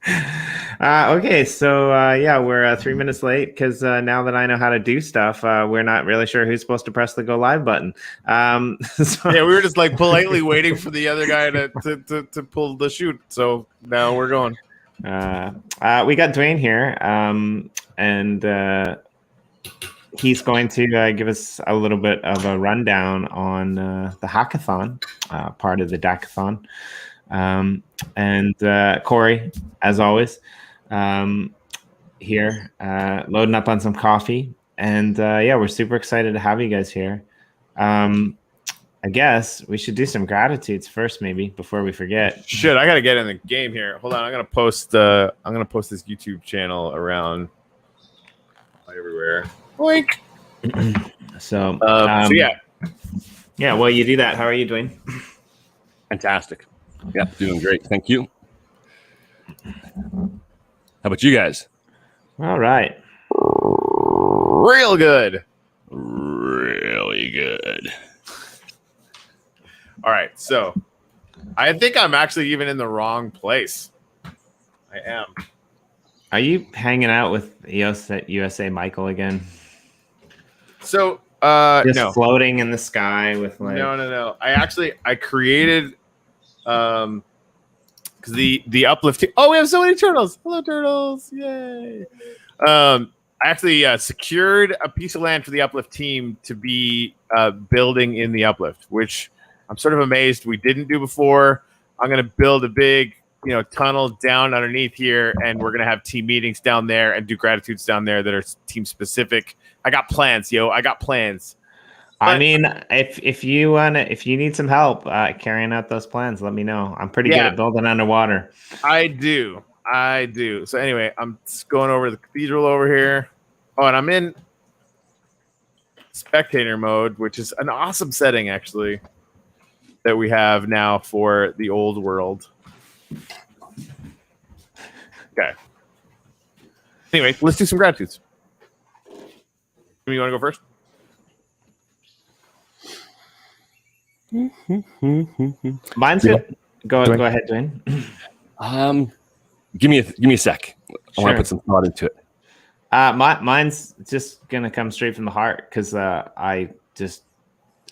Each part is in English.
Okay, so yeah, we're 3 minutes late because now that I know how to do stuff, we're not really sure who's supposed to press the go live button. So Yeah, we were just like politely waiting for the other guy to pull the shoot. So now we're going. we got Dwayne here, and he's going to give us a little bit of a rundown on the hackathon, part of the Dacathon. And Corey, as always, here loading up on some coffee. And yeah, we're super excited to have you guys here. I guess we should do some gratitudes first, maybe before we forget. Shit, I gotta get in the game here. Hold on, I'm gonna post this YouTube channel around everywhere. Boink. So yeah. Well, you do that. How are you doing? Fantastic. Yeah, doing great. Thank you. How about you guys? All right. Real good. Really good. All right, so I think I'm actually even in the wrong place. I am. Are you hanging out with USA Michael again? So just floating in the sky with like no. I created because the uplift. Oh, we have so many turtles. Hello, turtles! Yay! I actually secured a piece of land for the uplift team to be building in the uplift, which I'm sort of amazed we didn't do before. I'm going to build a big, tunnel down underneath here, and we're going to have team meetings down there and do gratitudes down there that are team specific. I got plans, yo. I got plans. I mean, if you need some help carrying out those plans, let me know. I'm pretty good at building underwater. I do. So anyway, I'm just going over the cathedral over here. Oh, and I'm in spectator mode, which is an awesome setting, actually, that we have now for the old world. Okay. Anyway, let's do some gratitudes. You want to go first? Mine's good. Go ahead, Dwayne. Give me a sec. I want to put some thought into it. Mine's just gonna come straight from the heart because I just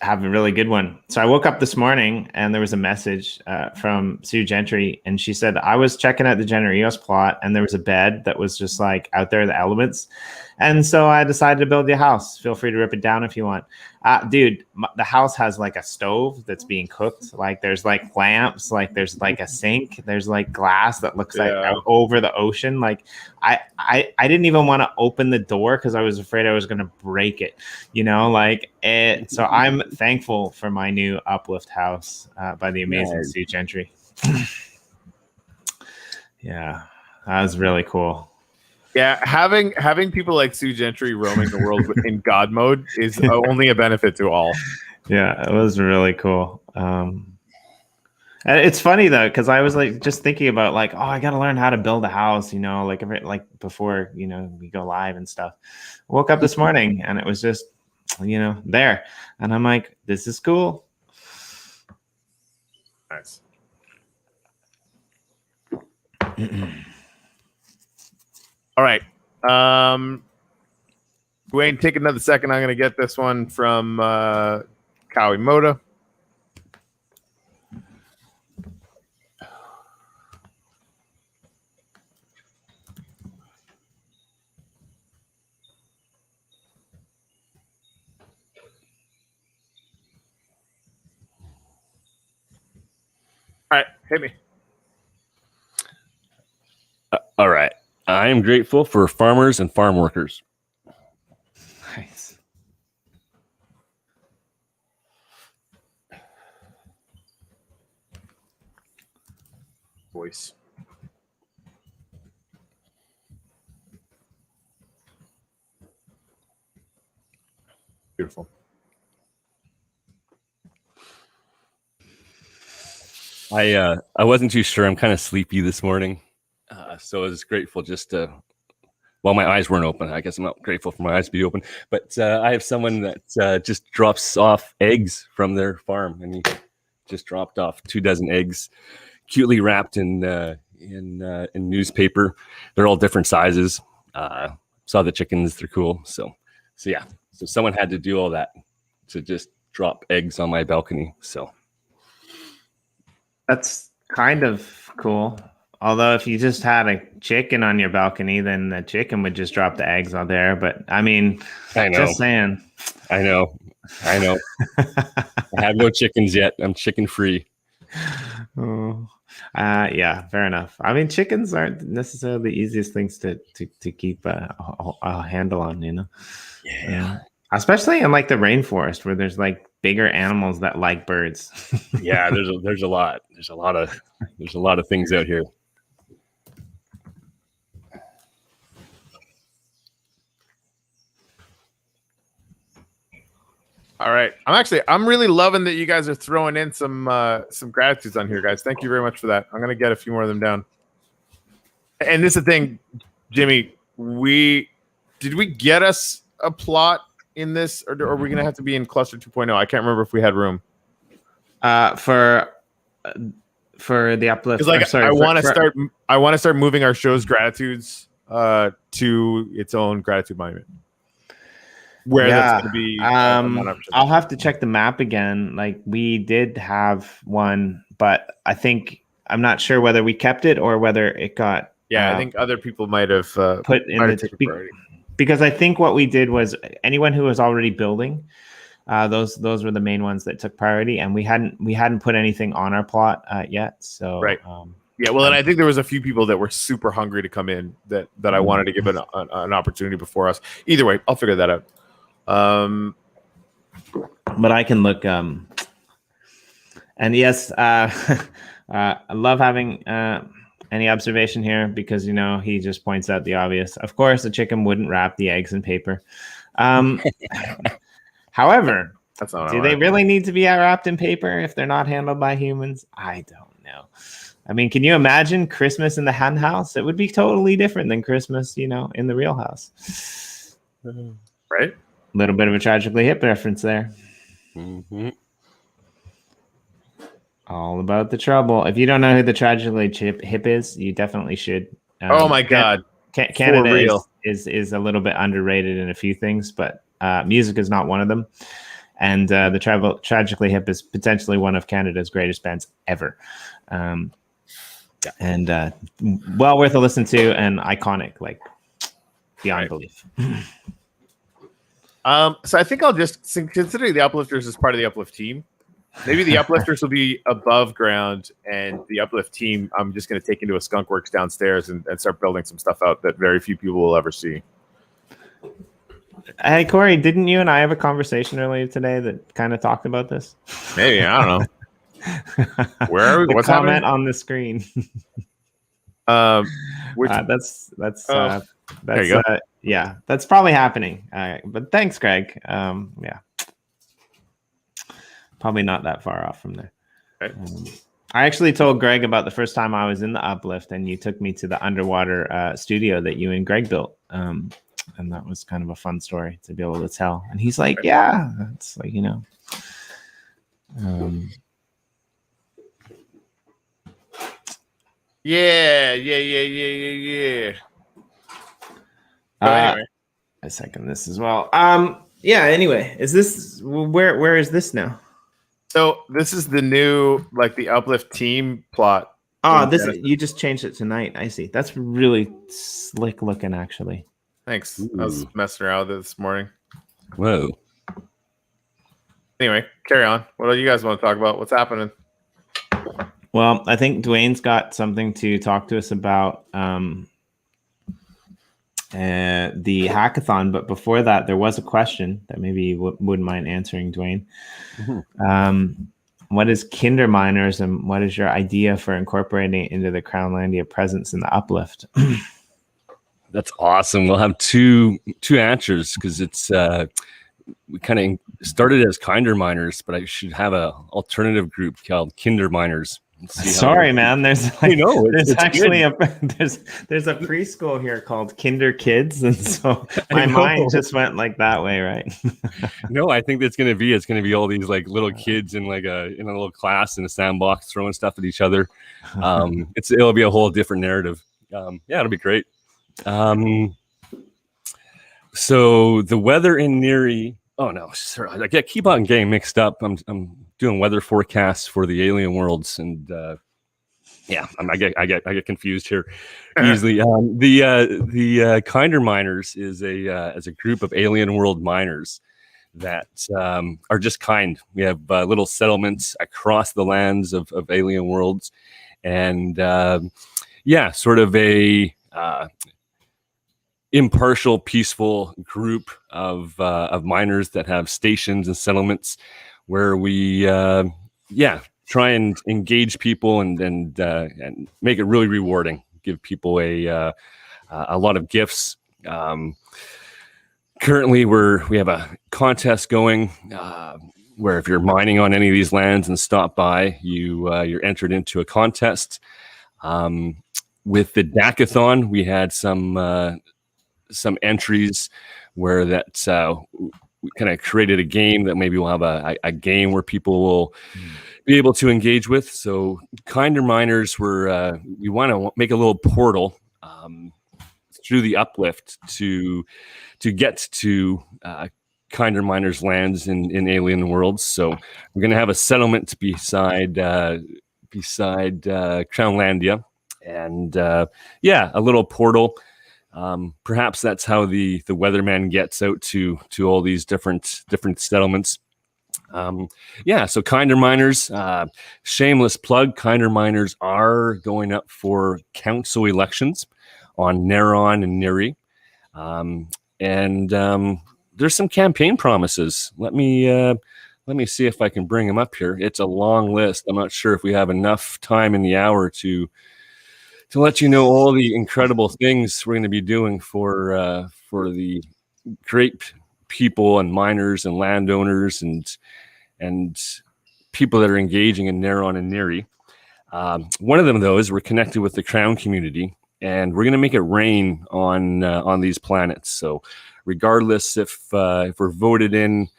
have a really good one. So I woke up this morning and there was a message from Sue Gentry, and she said, I was checking out the Generios plot and there was a bed that was just like out there in the elements. And so I decided to build you a house. Feel free to rip it down if you want. Dude, the house has like a stove that's being cooked. Like there's like lamps, like there's like a sink, there's like glass that looks like out over the ocean. Like I didn't even want to open the door because I was afraid I was going to break it, So I'm thankful for my new uplift house by the amazing Sue Gentry. Yeah, that was really cool. Yeah, having people like Sue Gentry roaming the world in God mode is only a benefit to all. Yeah, it was really cool. And it's funny though, because I was like just thinking about like, I got to learn how to build a house, like before we go live and stuff. Woke up this morning and it was just there, and I'm like, this is cool. Nice. All right. Dwayne, take another second. I'm going to get this one from Kawimoto. All right, hit me. All right. I am grateful for farmers and farm workers. Nice. Voice. Beautiful. I wasn't too sure. I'm kind of sleepy this morning. So I was grateful just to, my eyes weren't open. I guess I'm not grateful for my eyes to be open, but I have someone that just drops off eggs from their farm, and he just dropped off 24 eggs, cutely wrapped in in newspaper. They're all different sizes. Saw the chickens; they're cool. So yeah. So someone had to do all that to just drop eggs on my balcony. So That's kind of cool. Although if you just had a chicken on your balcony, then the chicken would just drop the eggs on there. But I mean, I know. just saying. I know. I have no chickens yet. I'm chicken free. Oh, yeah, fair enough. I mean, chickens aren't necessarily the easiest things to keep a handle on, you know? Yeah. Especially in like the rainforest where there's like bigger animals that like birds. Yeah, there's a lot. There's a lot of things out here. All right. I'm really loving that you guys are throwing in some gratitudes on here, guys. Thank you very much for that. I'm gonna get a few more of them down. And this is the thing, Jimmy. Did we get us a plot in this, or are we gonna have to be in cluster 2.0? I can't remember if we had room. For the uplift. Because like I want to start moving our show's gratitudes to its own gratitude monument. Where that's going to be. I'll have to check the map again. Like we did have one, but I'm not sure whether we kept it or whether it got. Yeah, I think other people might have put in the because I think what we did was anyone who was already building, those were the main ones that took priority, and we hadn't put anything on our plot yet. So right. Yeah, well, and I think there was a few people that were super hungry to come in that I wanted to give an opportunity before us. Either way, I'll figure that out. But I can look. And yes, I love having any observation here because he just points out the obvious. Of course, a chicken wouldn't wrap the eggs in paper. However, do they really need to be wrapped in paper if they're not handled by humans? I don't know. I mean, can you imagine Christmas in the hen house? It would be totally different than Christmas, in the real house. Right? A little bit of a Tragically Hip reference there. Mm-hmm. All about the trouble. If you don't know who the Tragically Hip is, you definitely should. Oh my God. Canada is a little bit underrated in a few things, but music is not one of them. And the Tragically Hip is potentially one of Canada's greatest bands ever. And well worth a listen to and iconic, like beyond belief. So I think I'll just, considering the Uplifters is part of the Uplift team, maybe the Uplifters will be above ground, and the Uplift team I'm just going to take into a skunk works downstairs and start building some stuff out that very few people will ever see. Hey, Corey, didn't you and I have a conversation earlier today that kind of talked about this? Maybe, I don't know. Where are we? What's comment happening? On the screen? There you go. Yeah, that's probably happening. But thanks, Greg. Yeah, probably not that far off from there. Right. I actually told Greg about the first time I was in the Uplift, and you took me to the underwater studio that you and Greg built. And that was kind of a fun story to be able to tell. And he's like, yeah, it's like, Yeah. Anyway. I second this as well. Yeah, anyway, is this where is this now? So this is the new, like, the Uplift team plot. Oh, you just changed it tonight. I see. That's really slick looking, actually. Thanks. Ooh. I was messing around with it this morning. Whoa. Anyway, carry on. What do you guys want to talk about? What's happening? Well, I think Dwayne's got something to talk to us about the hackathon. But before that, there was a question that maybe you wouldn't mind answering, Dwayne. Mm-hmm. What is Kinder Miners, and what is your idea for incorporating it into the Crownlandia presence in the Uplift? That's awesome. We'll have two answers because it's we kind of started as Kinder Miners, but I should have a alternative group called Kinder Miners. See how Sorry, man. There's like, know, there's it's actually good. there's a preschool here called Kinder Kids, and so I my mind know. just went like that way, right? No, I think it's gonna be all these like little kids in like in a little class in a sandbox throwing stuff at each other. It'll be a whole different narrative. Yeah, it'll be great. So the weather in Neri. Oh no, sorry, I keep on getting mixed up. I'm doing weather forecasts for the alien worlds, and yeah, I get confused here easily. The Kinder Miners is a group of alien world miners that are just kind. We have little settlements across the lands of alien worlds, and yeah, sort of a impartial, peaceful group of miners that have stations and settlements where we try and engage people and make it really rewarding. Give people a lot of gifts. Currently, we have a contest going where if you're mining on any of these lands and stop by, you're entered into a contest. With the Dacathon, we had some entries where we kind of created a game that maybe we'll have a game where people will be able to engage with. So Kinder Miners we want to make a little portal through the uplift to get to Kinder Miners lands in alien worlds. So we're going to have a settlement beside Crownlandia, and a little portal. Perhaps that's how the weatherman gets out to all these different settlements. So Kinder Miners, shameless plug, Kinder Miners are going up for council elections on Neron and Neri. And there's some campaign promises. Let me see if I can bring them up here. It's a long list. I'm not sure if we have enough time in the hour to let you know all the incredible things we're going to be doing for the great people and miners and landowners and people that are engaging in Neron and Neri. One of them, though, is we're connected with the Crown community, and we're going to make it rain on these planets. So regardless if we're voted in,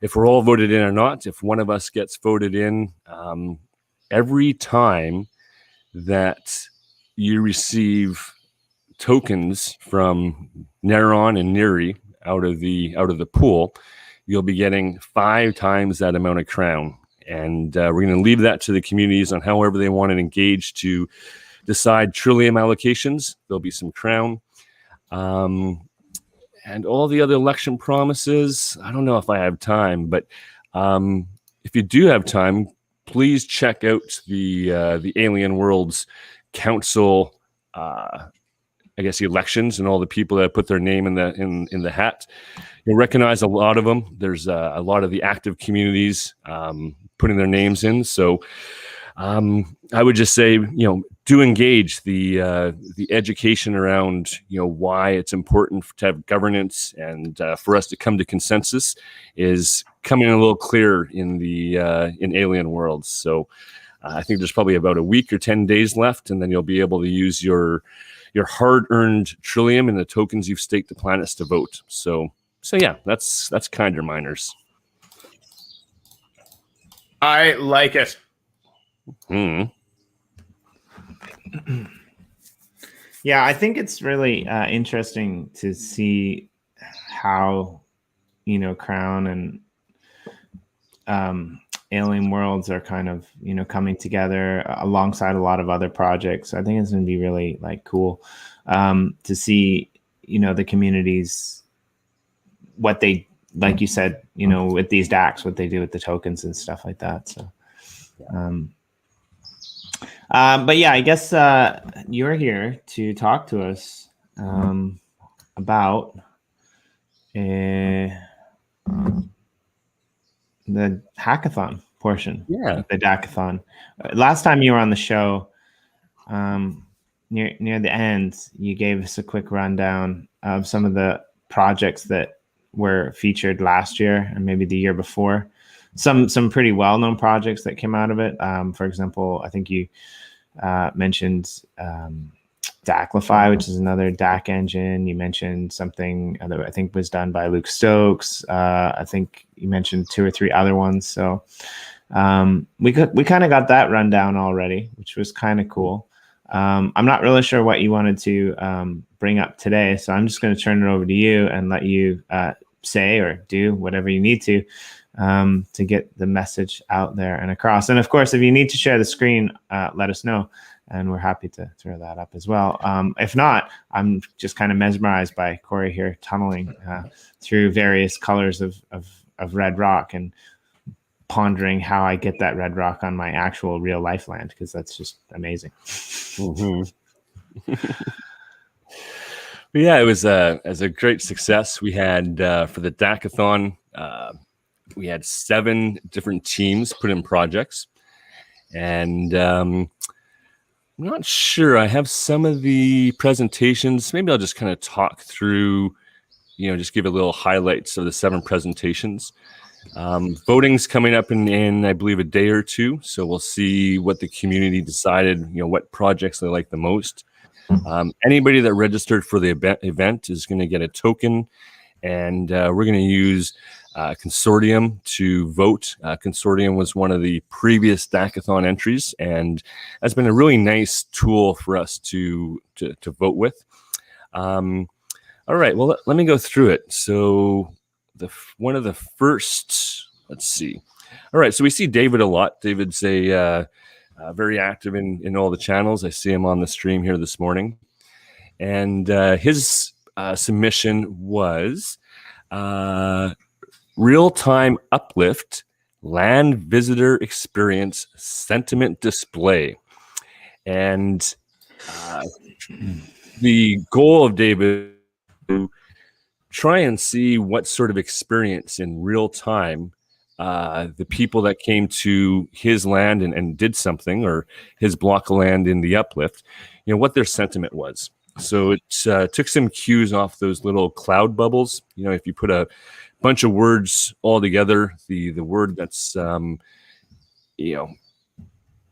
if we're all voted in or not, if one of us gets voted in, every time that you receive tokens from Neron and Neri out of the pool, you'll be getting 5 times that amount of crown. And we're going to leave that to the communities on however they want to engage to decide trillium allocations. There'll be some crown. And all the other election promises, I don't know if I have time, but if you do have time, please check out the Alien Worlds Council, elections, and all the people that put their name in the hat. You'll recognize a lot of them. There's a lot of the active communities putting their names in. So I would just say, do engage the education around, why it's important to have governance and for us to come to consensus is coming a little clearer in Alien Worlds. So I think there's probably about a week or 10 days left, and then you'll be able to use your hard-earned trillium and the tokens you've staked the planets to vote. So yeah, that's Kinder Miners. I like it. Yeah, I think it's really interesting to see how Crown and Alien Worlds are kind of coming together alongside a lot of other projects. I think it's going to be really cool to see the communities, what they, like you said, with these DACs, what they do with the tokens and stuff like that. So but yeah, I guess you're here to talk to us about the hackathon portion. Yeah, the Dacathon. Last time you were on the show, near the end, you gave us a quick rundown of some of the projects that were featured last year and maybe the year before. some pretty well-known projects that came out of it. For example, I think you mentioned Daclify, which is another DAC engine. You mentioned something that I think was done by Luke Stokes. I think you mentioned 2 or 3 other ones. So we kind of got that rundown already, which was kind of cool. I'm not really sure what you wanted to bring up today, so I'm just going to turn it over to you and let you say or do whatever you need to get the message out there and across. And of course, if you need to share the screen, let us know, and we're happy to throw that up as well. If not, I'm just kind of mesmerized by Corey here tunneling through various colors of red rock and pondering how I get that red rock on my actual real life land, because that's just amazing. Mm-hmm. Yeah, it was as a great success. We had for the Dacathon, we had 7 different teams put in projects, and I'm not sure. I have some of the presentations. Maybe I'll just kind of talk through, just give a little highlights of the 7 presentations. Voting's coming up in I believe a day or 2, so we'll see what the community decided, what projects they like the most. Anybody that registered for the event is going to get a token, and we're going to use Consortium to vote. Consortium was one of the previous Dacathon entries, and has been a really nice tool for us to vote with. All right, well, let me go through it. So one of the first, let's see. All right, so we see David a lot. David's very active in all the channels. I see him on the stream here this morning. And his submission was real-time uplift land visitor experience sentiment display. And the goal of David try and see what sort of experience in real time the people that came to his land and did something, or his block of land in the uplift, what their sentiment was. So it took some cues off those little cloud bubbles. If you put a bunch of words all together, the word that's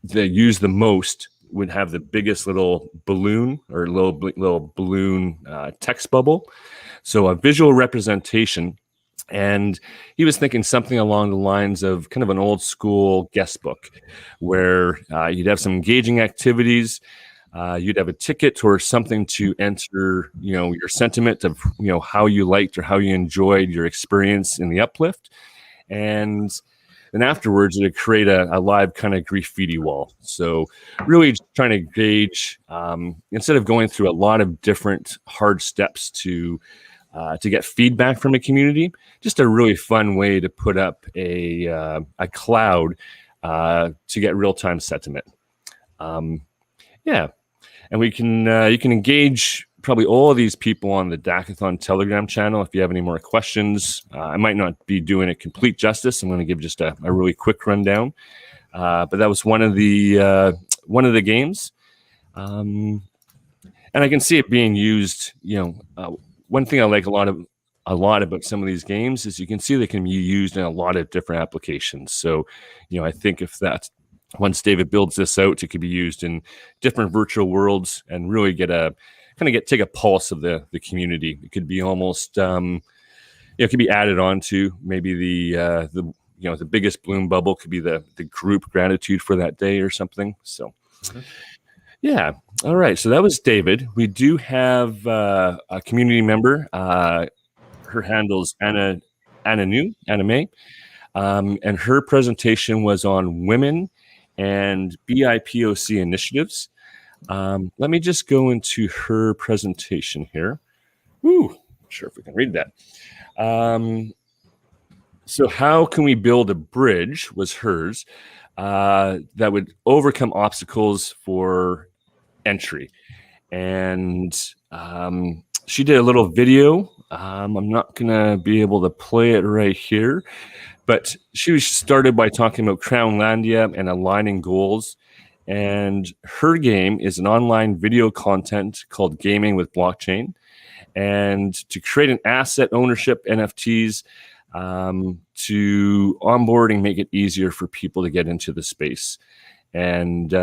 they use the most would have the biggest little balloon, or little balloon text bubble. So a visual representation. And he was thinking something along the lines of kind of an old school guest book, where you'd have some engaging activities. You'd have a ticket or something to enter, your sentiment of, how you liked or how you enjoyed your experience in the uplift. And then afterwards, it would create a live kind of graffiti wall. So really trying to gauge, instead of going through a lot of different hard steps to get feedback from a community, just a really fun way to put up a cloud to get real-time sentiment. Yeah, and we can you can engage probably all of these people on the Dacathon Telegram channel if you have any more questions. I might not be doing it complete justice. I'm going to give just a really quick rundown. But that was one of the games, and I can see it being used. One thing I like a lot about some of these games is you can see they can be used in a lot of different applications. So, I think if that, once David builds this out, it could be used in different virtual worlds and really take a pulse of the community. It could be almost, it could be added on to maybe the biggest bloom bubble could be the group gratitude for that day or something. So. Mm-hmm. Yeah. All right. So that was David. We do have a community member. Her handle's Anna May. And her presentation was on women and BIPOC initiatives. Let me just go into her presentation here. Not sure if we can read that. So how can we build a bridge was hers that would overcome obstacles for entry. And she did a little video. I'm not going to be able to play it right here, but she started by talking about Crownlandia and aligning goals. And her game is an online video content called Gaming with Blockchain. And to create an asset ownership NFTs, to onboard and make it easier for people to get into the space. And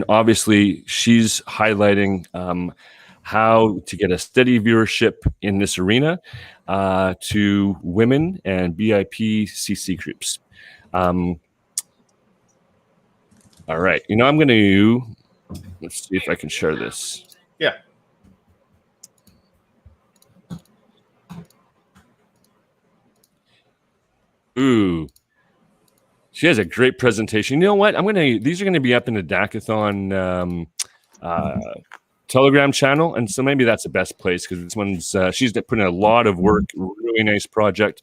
obviously she's highlighting how to get a steady viewership in this arena to women and BIP CC groups. All right, I'm going to, let's see if I can share this. Yeah. Ooh. She has a great presentation. You know what? These are going to be up in the Dacathon Telegram channel, and so maybe that's the best place because this one's she's putting a lot of work. Really nice project.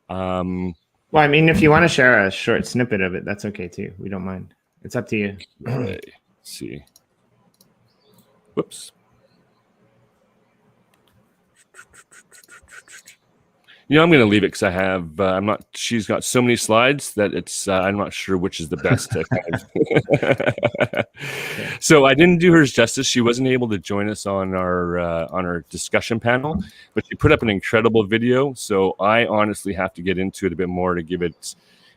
Well, I mean, if you want to share a short snippet of it, that's okay too. We don't mind. It's up to you. Okay. Let's see. Whoops. I'm going to leave it because I have. I'm not. She's got so many slides that it's. I'm not sure which is the best. To kind of So I didn't do hers justice. She wasn't able to join us on our discussion panel, but she put up an incredible video. So I honestly have to get into it a bit more to give it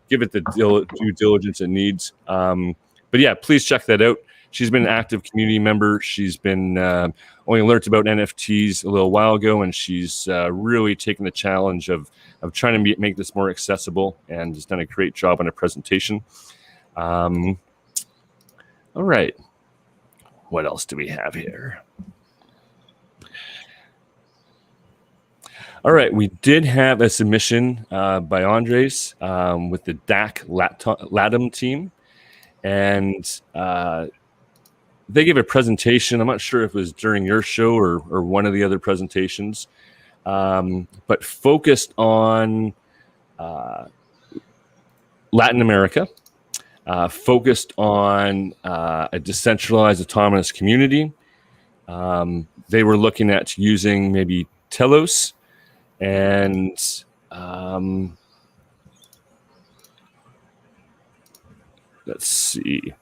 the due diligence it needs. But yeah, please check that out. She's been an active community member. She's been only learned about NFTs a little while ago, and she's really taken the challenge of trying to make this more accessible and has done a great job on her presentation. All right. What else do we have here? All right. We did have a submission by Andres with the DAC LATAM team, and they gave a presentation. I'm not sure if it was during your show or one of the other presentations, but focused on Latin America, focused on a decentralized autonomous community. They were looking at using maybe Telos and let's see.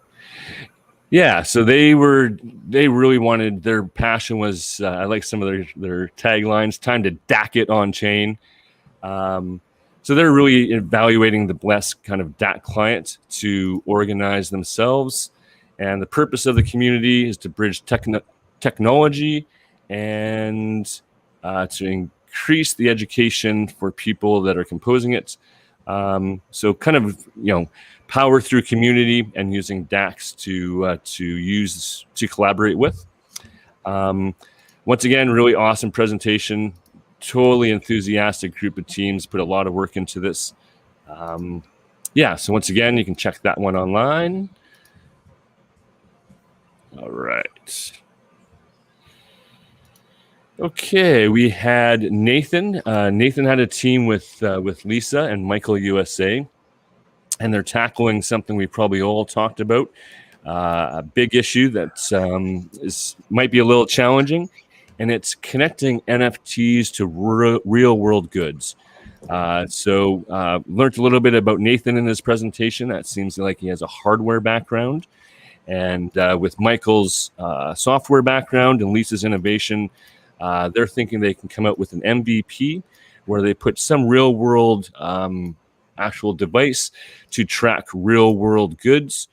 Yeah, so they really wanted, their passion was, I like some of their taglines, time to DAC it on chain. So they're really evaluating the blessed kind of DAC client to organize themselves. And the purpose of the community is to bridge technology and to increase the education for people that are composing it. So kind of, power through community and using DACs to collaborate with. Once again, really awesome presentation. Totally enthusiastic group of teams, put a lot of work into this. Yeah, so once again, you can check that one online. All right. Okay, we had Nathan. Nathan had a team with Lisa and Michael USA. And they're tackling something we probably all talked about, a big issue that might be a little challenging, and it's connecting NFTs to real world goods. So learned a little bit about Nathan in his presentation. That seems like he has a hardware background. And with Michael's software background and Lisa's innovation, they're thinking they can come out with an MVP where they put some real world actual device to track real world goods.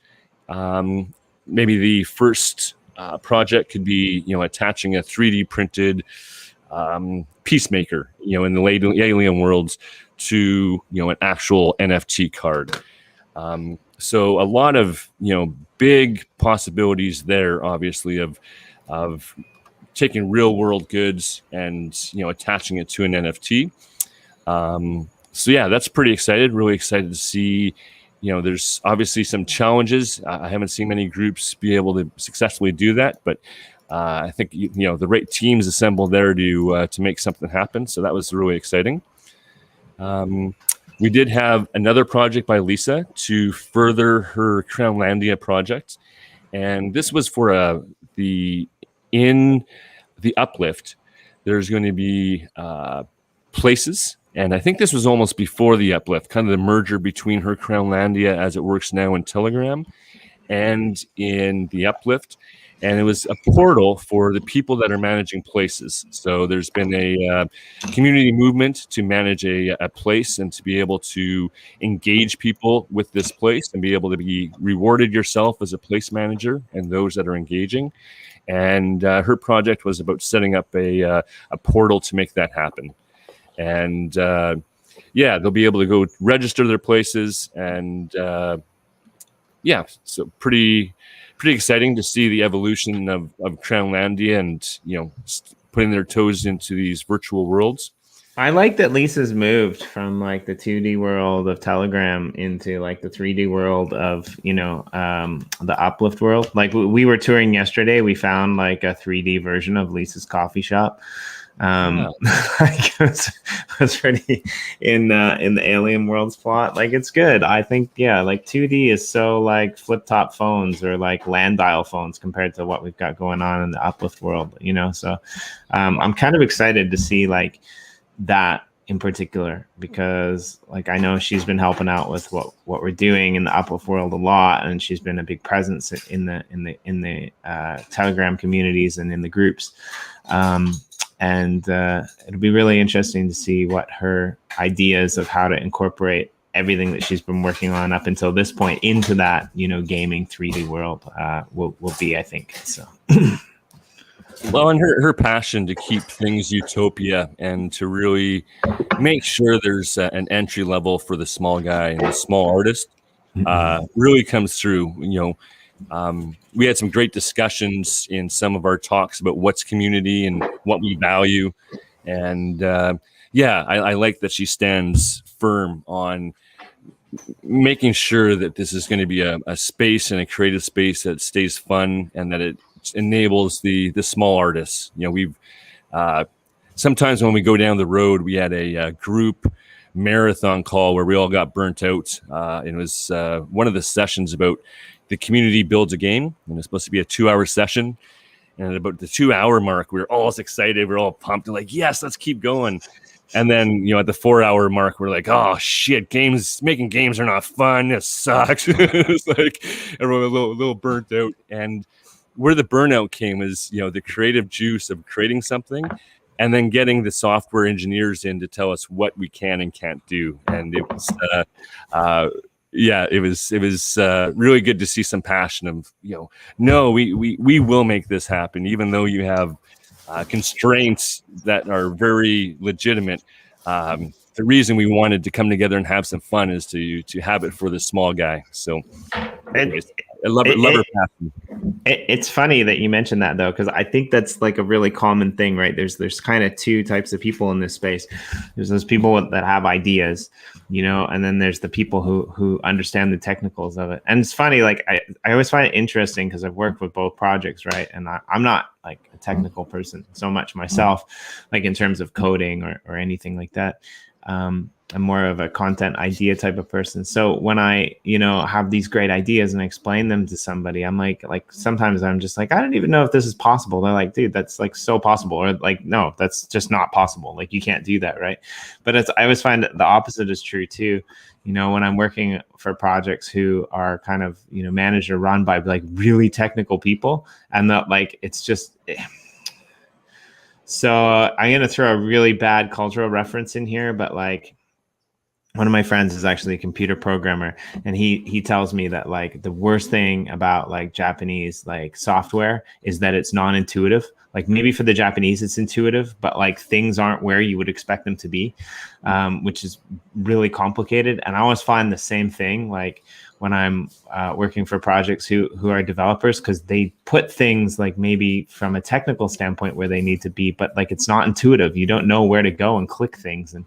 Maybe the first project could be, attaching a 3D printed peacemaker, in the alien worlds to, an actual NFT card. So a lot of, big possibilities there, obviously, of taking real world goods and, attaching it to an NFT. So yeah, that's pretty excited. Really excited to see, there's obviously some challenges. I haven't seen many groups be able to successfully do that, but I think, the right teams assembled there to make something happen. So that was really exciting. We did have another project by Lisa to further her Crownlandia project. And this was for in the uplift, there's going to be places. And I think this was almost before the uplift, kind of the merger between her Crownlandia as it works now in Telegram and in the uplift. and it was a portal for the people that are managing places. So there's been a community movement to manage a place and to be able to engage people with this place and be able to be rewarded yourself as a place manager and those that are engaging. And her project was about setting up a portal to make that happen. And yeah, they'll be able to go register their places, and yeah, so pretty exciting to see the evolution of Crownlandia and, you know, putting their toes into these virtual worlds. I like that Lisa's moved from like the 2D world of Telegram into like the 3D world of, you know, the Uplift world. Like we were touring yesterday, we found like a 3D version of Lisa's coffee shop. Wow. Like it was pretty in the Alien Worlds plot. Like it's good. I think, yeah, like 2D is so like flip top phones or like land dial phones compared to what we've got going on in the Uplift world, you know. So I'm kind of excited to see like that in particular, because like I know she's been helping out with what we're doing in the Uplift world a lot, and she's been a big presence in the Telegram communities and in the groups. And it'll be really interesting to see what her ideas of how to incorporate everything that she's been working on up until this point into that, you know, gaming 3D world will be, I think. So. Well, and her passion to keep things utopia and to really make sure there's an entry level for the small guy and the small artist really comes through. You know, we had some great discussions in some of our talks about what's community and what we value. And yeah, I like that she stands firm on making sure that this is going to be a space and a creative space that stays fun and that it enables the small artists. You know, we've sometimes when we go down the road, we had a group marathon call where we all got burnt out. And it was one of the sessions about the community builds a game, and it's supposed to be a 2-hour session. And at about the 2-hour mark, we were all excited. We are all pumped. We're like, yes, let's keep going. And then, you know, at the 4-hour mark, we're like, oh shit, making games are not fun. It sucks. It's like everyone a little burnt out. And where the burnout came is, you know, the creative juice of creating something and then getting the software engineers in to tell us what we can and can't do. And it was, yeah, it was really good to see some passion of, you know, no, we will make this happen, even though you have constraints that are very legitimate. The reason we wanted to come together and have some fun is to have it for the small guy. So anyways, I love her passion. It's funny that you mentioned that, though, because I think that's like a really common thing, right? There's kind of two types of people in this space. There's those people that have ideas, you know, and then there's the people who understand the technicals of it. And it's funny, like I always find it interesting because I've worked with both projects, right? And I'm not like a technical person so much myself, like in terms of coding or anything like that. I'm more of a content idea type of person. So when I, you know, have these great ideas and I explain them to somebody, I'm like sometimes I'm just like, I don't even know if this is possible. They're like, dude, that's like so possible. Or like, no, that's just not possible. Like you can't do that. Right. But I always find that the opposite is true too. You know, when I'm working for projects who are kind of, you know, managed or run by like really technical people, and that like, it's just, so I'm going to throw a really bad cultural reference in here, but like, one of my friends is actually a computer programmer, and he tells me that like the worst thing about like Japanese like software is that it's non-intuitive. Like maybe for the Japanese it's intuitive, but like things aren't where you would expect them to be, which is really complicated. And I always find the same thing like when I'm working for projects who are developers, because they put things like maybe from a technical standpoint where they need to be, but like it's not intuitive. You don't know where to go and click things. And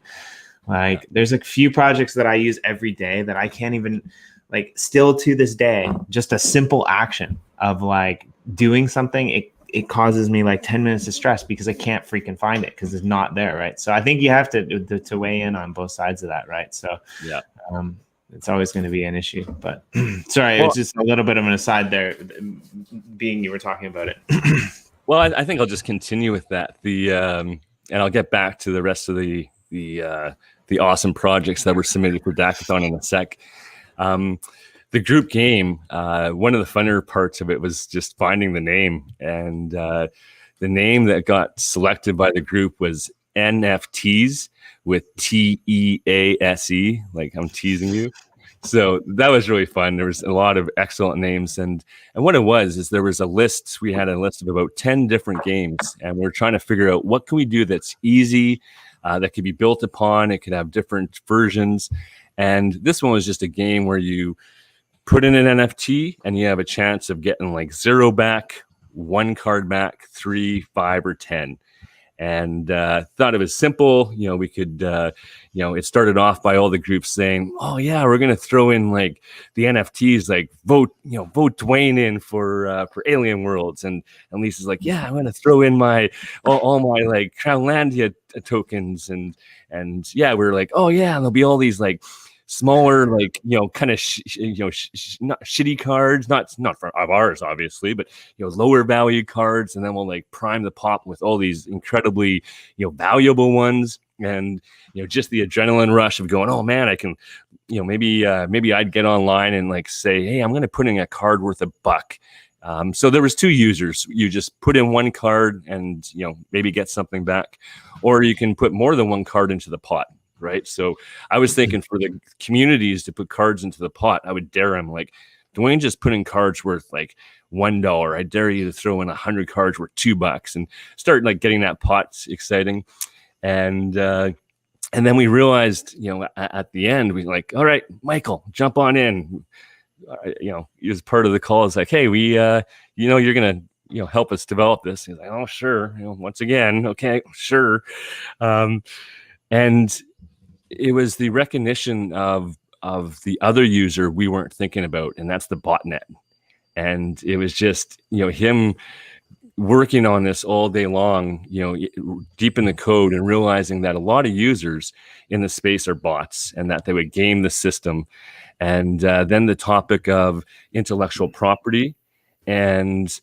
like, there's a few projects that I use every day that I can't even, like, still to this day, just a simple action of like doing something, it causes me like 10 minutes of stress because I can't freaking find it because it's not there, right? So I think you have to weigh in on both sides of that, right? So yeah, it's always going to be an issue. But sorry, it's just a little bit of an aside there, being you were talking about it. Well, I think I'll just continue with that. And I'll get back to the rest of the awesome projects that were submitted for Dacathon in a sec. the group game, one of the funner parts of it was just finding the name. And the name that got selected by the group was NFTs with TEASE, like I'm teasing you. So that was really fun. There was a lot of excellent names. And what it was is there was a list. We had a list of about 10 different games. And we were trying to figure out what can we do that's easy, that could be built upon. It could have different versions. And this one was just a game where you put in an NFT and you have a chance of getting like 0 back, 1 card back, 3, 5, or 10. And thought it was simple. We could, it started off by all the groups saying, "Oh yeah, we're gonna throw in like the NFTs, like vote Dwayne in for Alien Worlds." And Lisa's like, "Yeah, I'm gonna throw in my all my like Crownlandia tokens." And yeah, we're like, "Oh yeah," and there'll be all these like smaller, like kind of not shitty cards, not for of ours obviously, but lower value cards, and then we'll like prime the pop with all these incredibly valuable ones. And just the adrenaline rush of going, oh man, I can maybe I'd get online and like say, hey, I'm going to put in a card worth $1. So there was 2 users. You just put in 1 card and maybe get something back, or you can put more than 1 card into the pot. Right. So I was thinking for the communities to put cards into the pot, I would dare them like, Dwayne just put in cards worth like $1. I dare you to throw in 100 cards worth $2 and start like getting that pot exciting. And then we realized, at the end, we like, all right, Michael, jump on in. He was part of the call. It's like, hey, we, you're going to, help us develop this. He's like, oh, sure. Once again, okay, sure. And it was the recognition of the other user we weren't thinking about, and that's the botnet. And it was just, him working on this all day long, deep in the code, and realizing that a lot of users in the space are bots and that they would game the system. And then the topic of intellectual property and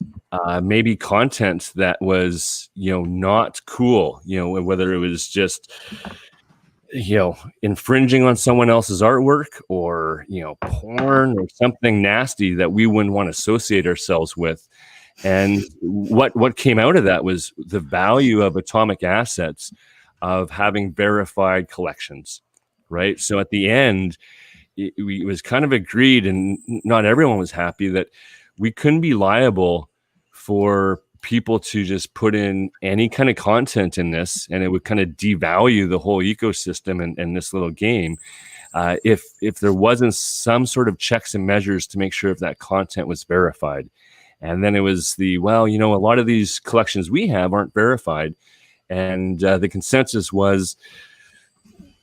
maybe content that was, not cool, whether it was just infringing on someone else's artwork or, porn or something nasty that we wouldn't want to associate ourselves with. And what came out of that was the value of atomic assets, of having verified collections, right? So at the end, it was kind of agreed, and not everyone was happy, that we couldn't be liable for people to just put in any kind of content in this, and it would kind of devalue the whole ecosystem and this little game if there wasn't some sort of checks and measures to make sure if that content was verified. And then it was a lot of these collections we have aren't verified, and the consensus was,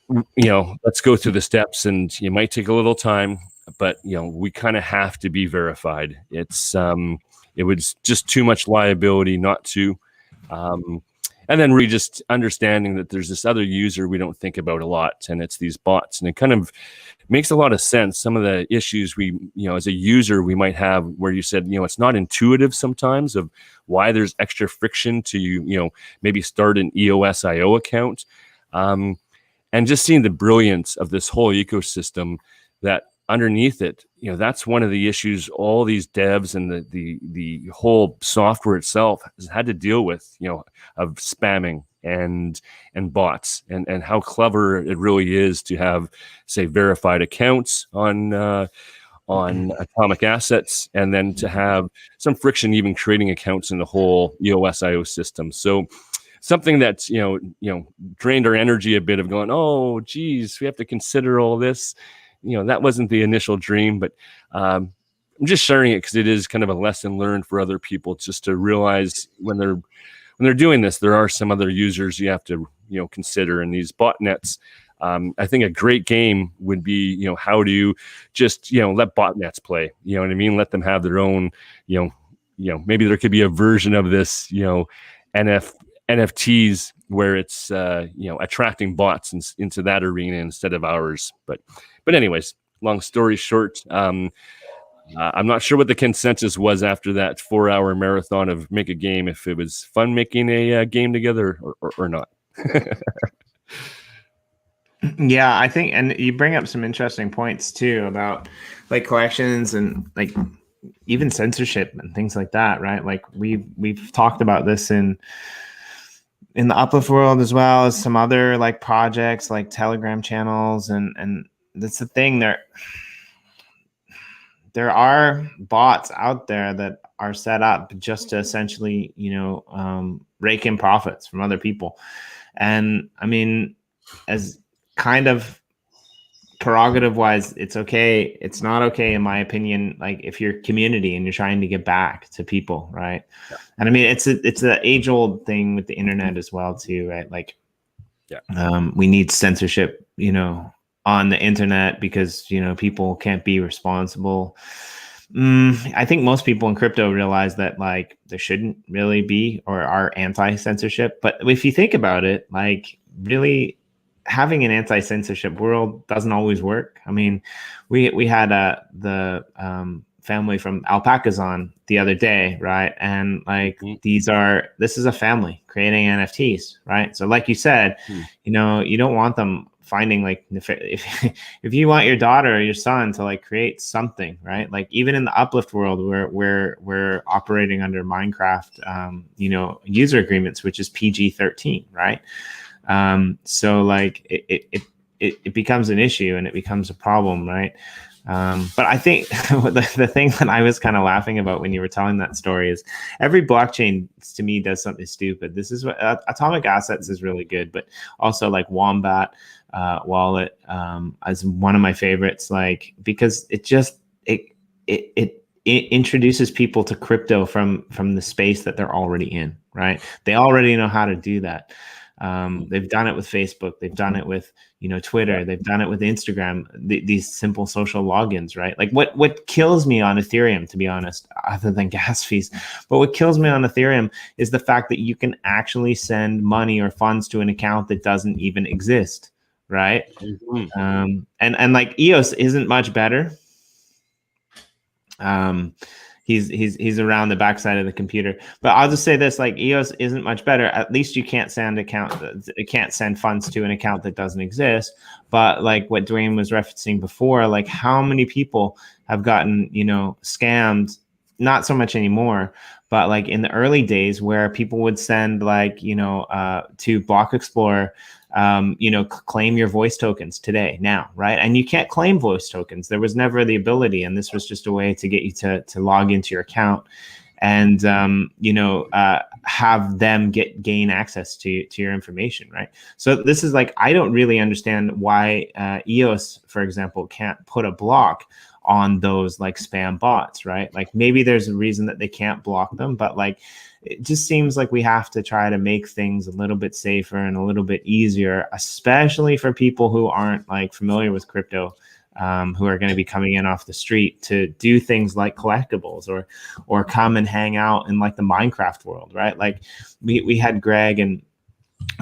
let's go through the steps, and it might take a little time, but we kind of have to be verified. It was just too much liability not to. And then we just understanding that there's this other user we don't think about a lot, and it's these bots. And it kind of makes a lot of sense. Some of the issues we, as a user, we might have where you said, it's not intuitive sometimes of why there's extra friction to, maybe start an EOS.io account. And just seeing the brilliance of this whole ecosystem that underneath it, that's one of the issues all these devs and the whole software itself has had to deal with, of spamming and bots, and how clever it really is to have, say, verified accounts on atomic assets, and then to have some friction even creating accounts in the whole EOS.io system. So something that's, drained our energy a bit of going, oh, geez, we have to consider all this. That wasn't the initial dream, but I'm just sharing it because it is kind of a lesson learned for other people, just to realize when they're doing this, there are some other users you have to, consider. And these botnets, I think a great game would be, how do you just, let botnets play, what I mean? Let them have their own, maybe there could be a version of this, NFTs where it's, attracting bots into that arena instead of ours. But anyways, long story short, I'm not sure what the consensus was after that 4-hour marathon of make a game, if it was fun making a game together or not. Yeah, I think, and you bring up some interesting points too about like collections and like even censorship and things like that, right? Like we've talked about this in the uplift world as well as some other like projects like Telegram channels, and that's the thing. There are bots out there that are set up just to essentially, rake in profits from other people. And I mean, as kind of prerogative wise, it's okay. It's not okay, in my opinion, like if you're community and you're trying to give back to people, right? Yeah. And I mean, it's a age old thing with the internet as well too, right? Like, we need censorship, on the internet because, people can't be responsible. I think most people in crypto realize that like there shouldn't really be or are anti-censorship. But if you think about it, like really having an anti-censorship world doesn't always work. I mean, we had the family from Alpacas on the other day, right? And like this is a family creating NFTs, right? So like you said, you don't want them finding like if you want your daughter or your son to like create something, right? Like even in the uplift world where we're operating under Minecraft user agreements, which is PG-13, right? So like it becomes an issue and it becomes a problem, right? But I think the thing that I was kind of laughing about when you were telling that story is every blockchain to me does something stupid. This is what Atomic Assets is really good, but also like Wombat wallet is one of my favorites, like because it introduces people to crypto from the space that they're already in, right? They already know how to do that. They've done it with Facebook. They've done it with, Twitter. They've done it with Instagram, these simple social logins, right? Like what kills me on Ethereum, to be honest, other than gas fees, but what kills me on Ethereum is the fact that you can actually send money or funds to an account that doesn't even exist, right? And like EOS isn't much better. He's around the backside of the computer, but I'll just say this: like EOS isn't much better. At least you can't send funds to an account that doesn't exist. But like what Dwayne was referencing before, like how many people have gotten scammed? Not so much anymore, but like in the early days where people would send like to Block Explorer, claim your voice tokens today, now, right? And you can't claim voice tokens. There was never the ability, and this was just a way to get you to log into your account and have them gain access to your information, right? So this is like, I don't really understand why EOS, for example, can't put a block on those like spam bots, right? Like maybe there's a reason that they can't block them, but like it just seems like we have to try to make things a little bit safer and a little bit easier, especially for people who aren't like familiar with crypto, who are going to be coming in off the street to do things like collectibles or come and hang out in like the Minecraft world, right? Like we had Greg and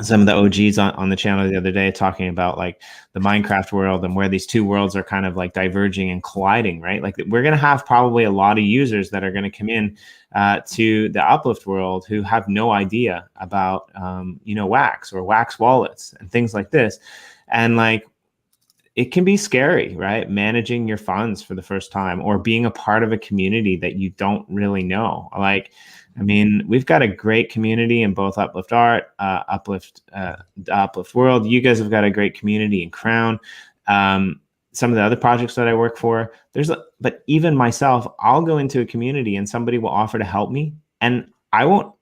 some of the OGs on the channel the other day talking about like the Minecraft world and where these two worlds are kind of like diverging and colliding, right? Like we're going to have probably a lot of users that are going to come in to the uplift world who have no idea about, Wax or Wax wallets and things like this. And like, it can be scary, right? Managing your funds for the first time or being a part of a community that you don't really know. Like, I mean, we've got a great community in both Uplift Art, Uplift World. You guys have got a great community in Crown. Some of the other projects that I work for, but even myself, I'll go into a community and somebody will offer to help me and I won't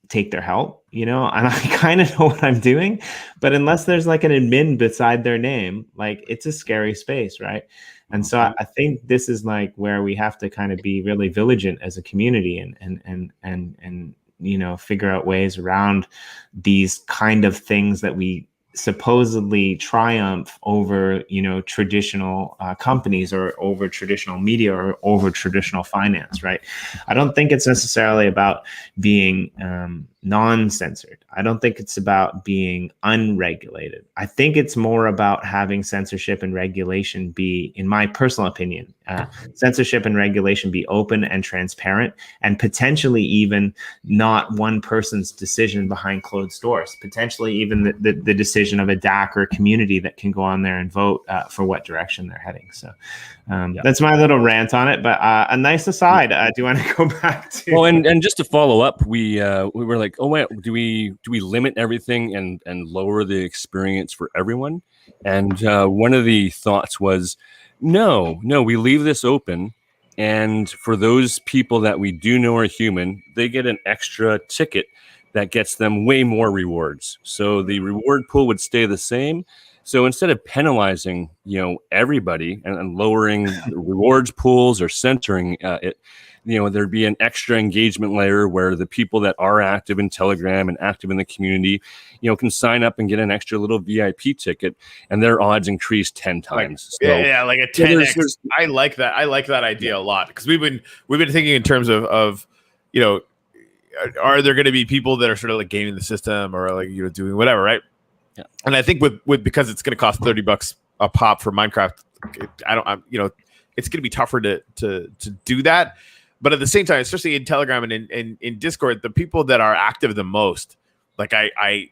take their help, and I kind of know what I'm doing, but unless there's like an admin beside their name, like it's a scary space, right? And so I think this is like where we have to kind of be really vigilant as a community and figure out ways around these kind of things that we supposedly triumph over, traditional companies or over traditional media or over traditional finance, right? I don't think it's necessarily about being non-censored. I don't think it's about being unregulated. I think it's more about having censorship and regulation be, in my personal opinion, censorship and regulation be open and transparent, and potentially even not one person's decision behind closed doors, potentially even the decision of a DAC or a community that can go on there and vote for what direction they're heading. So that's my little rant on it. But a nice aside, do you want to go back to? Well, and just to follow up, we were like, oh wait, do we limit everything and lower the experience for everyone? And one of the thoughts was, no, we leave this open, and for those people that we do know are human, they get an extra ticket that gets them way more rewards. So the reward pool would stay the same. So instead of penalizing, everybody and lowering the rewards pools or centering it, there'd be an extra engagement layer where the people that are active in Telegram and active in the community, can sign up and get an extra little VIP ticket, and their odds increase 10 times. Like a 10x. I like that. I like that idea a lot, because we've been thinking in terms of are there going to be people that are sort of like gaming the system or like doing whatever, right? Yeah. And I think with because it's going to cost $30 a pop for Minecraft, it's going to be tougher to do that. But at the same time, especially in Telegram and in Discord, the people that are active the most, like I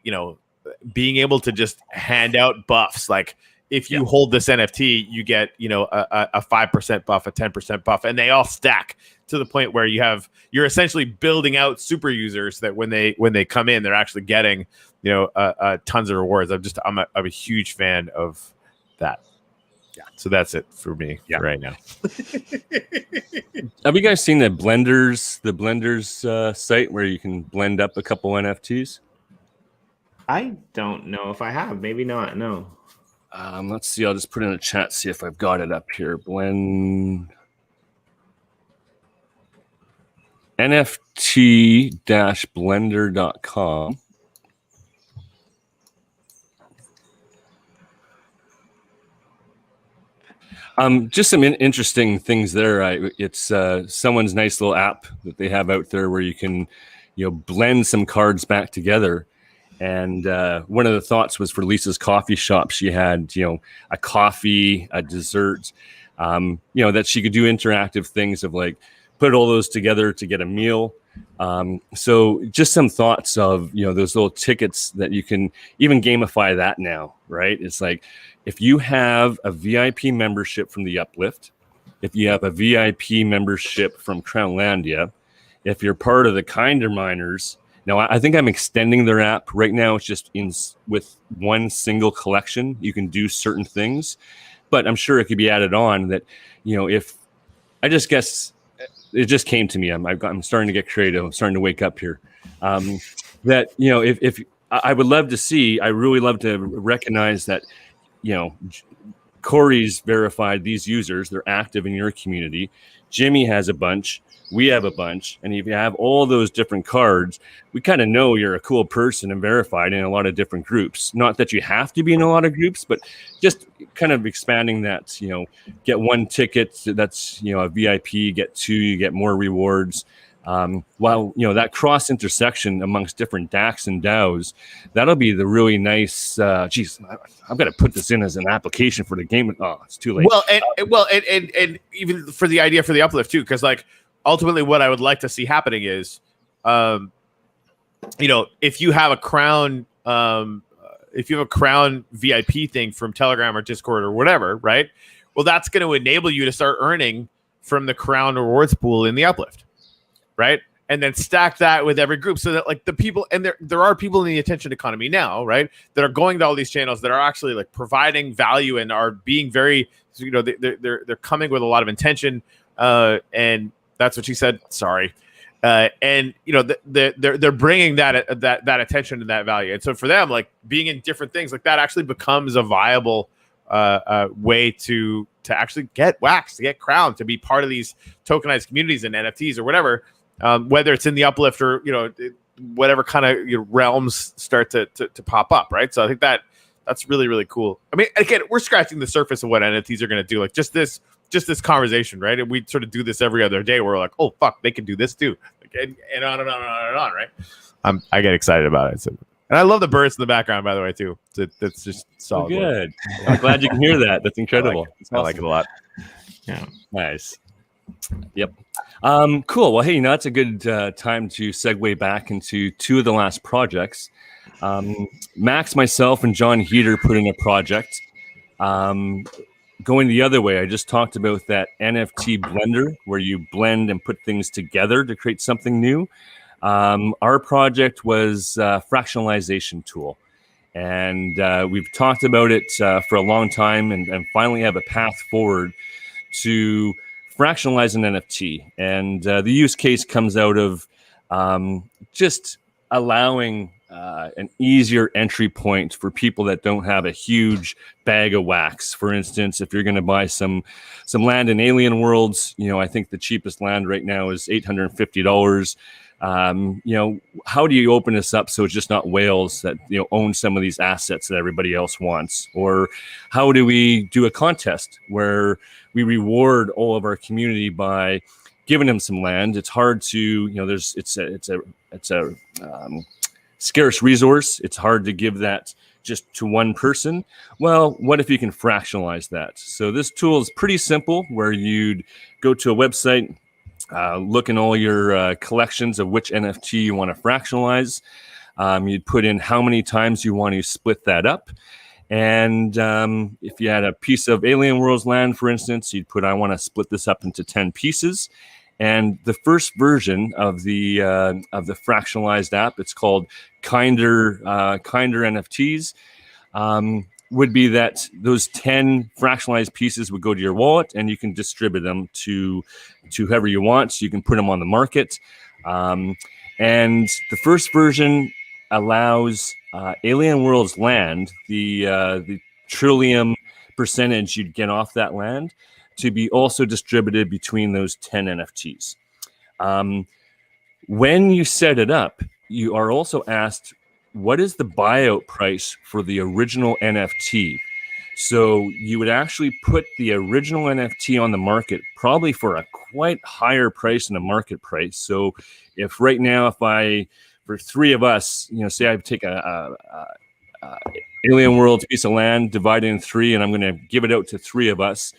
being able to just hand out buffs, like if you hold this NFT, you get a 5% buff, a 10% buff, and they all stack to the point where you're essentially building out super users that when they come in, they're actually getting tons of rewards. I'm a huge fan of that. Yeah, so that's it for me right now. Have you guys seen the Blenders site where you can blend up a couple NFTs? I don't know if I have. Maybe not. No. Let's see. I'll just put in a chat, see if I've got it up here. Blend NFT-blender.com. Just some interesting things there. It's someone's nice little app that they have out there where you can, blend some cards back together. And one of the thoughts was for Lisa's coffee shop. She had, a coffee, a dessert, that she could do interactive things of like put all those together to get a meal. So just some thoughts of, those little tickets that you can even gamify that now, right? It's like, if you have a VIP membership from the Uplift, if you have a VIP membership from Crownlandia, if you're part of the Kinder Miners, now I think I'm extending their app right now. It's just with one single collection, you can do certain things, but I'm sure it could be added on that, if I just guess it just came to me. I'm starting to get creative. I'm starting to wake up here. That, if I would love to see, I really love to recognize that, Corey's verified these users, they're active in your community. Jimmy has a bunch. We have a bunch. And if you have all those different cards, we kind of know you're a cool person and verified in a lot of different groups. Not that you have to be in a lot of groups, but just kind of expanding that, get one ticket, that's, a VIP, get two, you get more rewards. While, that cross intersection amongst different DACs and DAOs, that'll be the really nice, I've got to put this in as an application for the game. Oh, it's too late. Well, and even for the idea for the Uplift too, because like ultimately what I would like to see happening is, if you have a crown, VIP thing from Telegram or Discord or whatever, right? Well, that's going to enable you to start earning from the crown rewards pool in the Uplift. Right. And then stack that with every group so that like the people, and there are people in the attention economy now, right, that are going to all these channels that are actually like providing value and are being very, they're coming with a lot of intention. And that's what she said. Sorry. And they're bringing that attention and that value. And so for them, like being in different things like that actually becomes a viable way to actually get wax, to get crowned, to be part of these tokenized communities and NFTs or whatever. Whether it's in the Uplift or whatever kind of realms start to pop up, right? So I think that's really, really cool. I mean, again, we're scratching the surface of what NFTs are going to do. Like just this conversation, right? And we sort of do this every other day. Where we're like, oh fuck, they can do this too, and on and on and on and on, right? I get excited about it. So, and I love the birds in the background, by the way, too. That's just solid. Good. I'm glad you can hear that. That's incredible. I like it a lot. Yeah. Nice. Yep. Cool. Well, hey, that's a good time to segue back into two of the last projects. Max, myself, and John Heater put in a project. Going the other way, I just talked about that NFT blender where you blend and put things together to create something new. Our project was a fractionalization tool. And we've talked about it for a long time and finally have a path forward to fractionalize an NFT. And the use case comes out of just allowing an easier entry point for people that don't have a huge bag of wax. For instance, if you're going to buy some land in Alien Worlds, I think the cheapest land right now is $850. How do you open this up so it's just not whales that own some of these assets that everybody else wants? Or how do we do a contest where we reward all of our community by giving them some land? It's hard to it's a scarce resource. It's hard to give that just to one person. Well, what if you can fractionalize that? So this tool is pretty simple, where you'd go to a website, look in all your collections of which NFT you want to fractionalize. You'd put in how many times you want to split that up. And if you had a piece of Alien Worlds land, for instance, you'd put, I want to split this up into 10 pieces. And the first version of the fractionalized app, it's called Kinder NFTs, would be that those 10 fractionalized pieces would go to your wallet, and you can distribute them to whoever you want. So you can put them on the market. And the first version allows Alien Worlds land, the trillium percentage you'd get off that land, to be also distributed between those 10 NFTs. When you set it up, you are also asked, what is the buyout price for the original NFT? So you would actually put the original NFT on the market, probably for a quite higher price than a market price. So if right now, for three of us, say I take a Alien Worlds piece of land, divide it in three, and I'm going to give it out to three of us.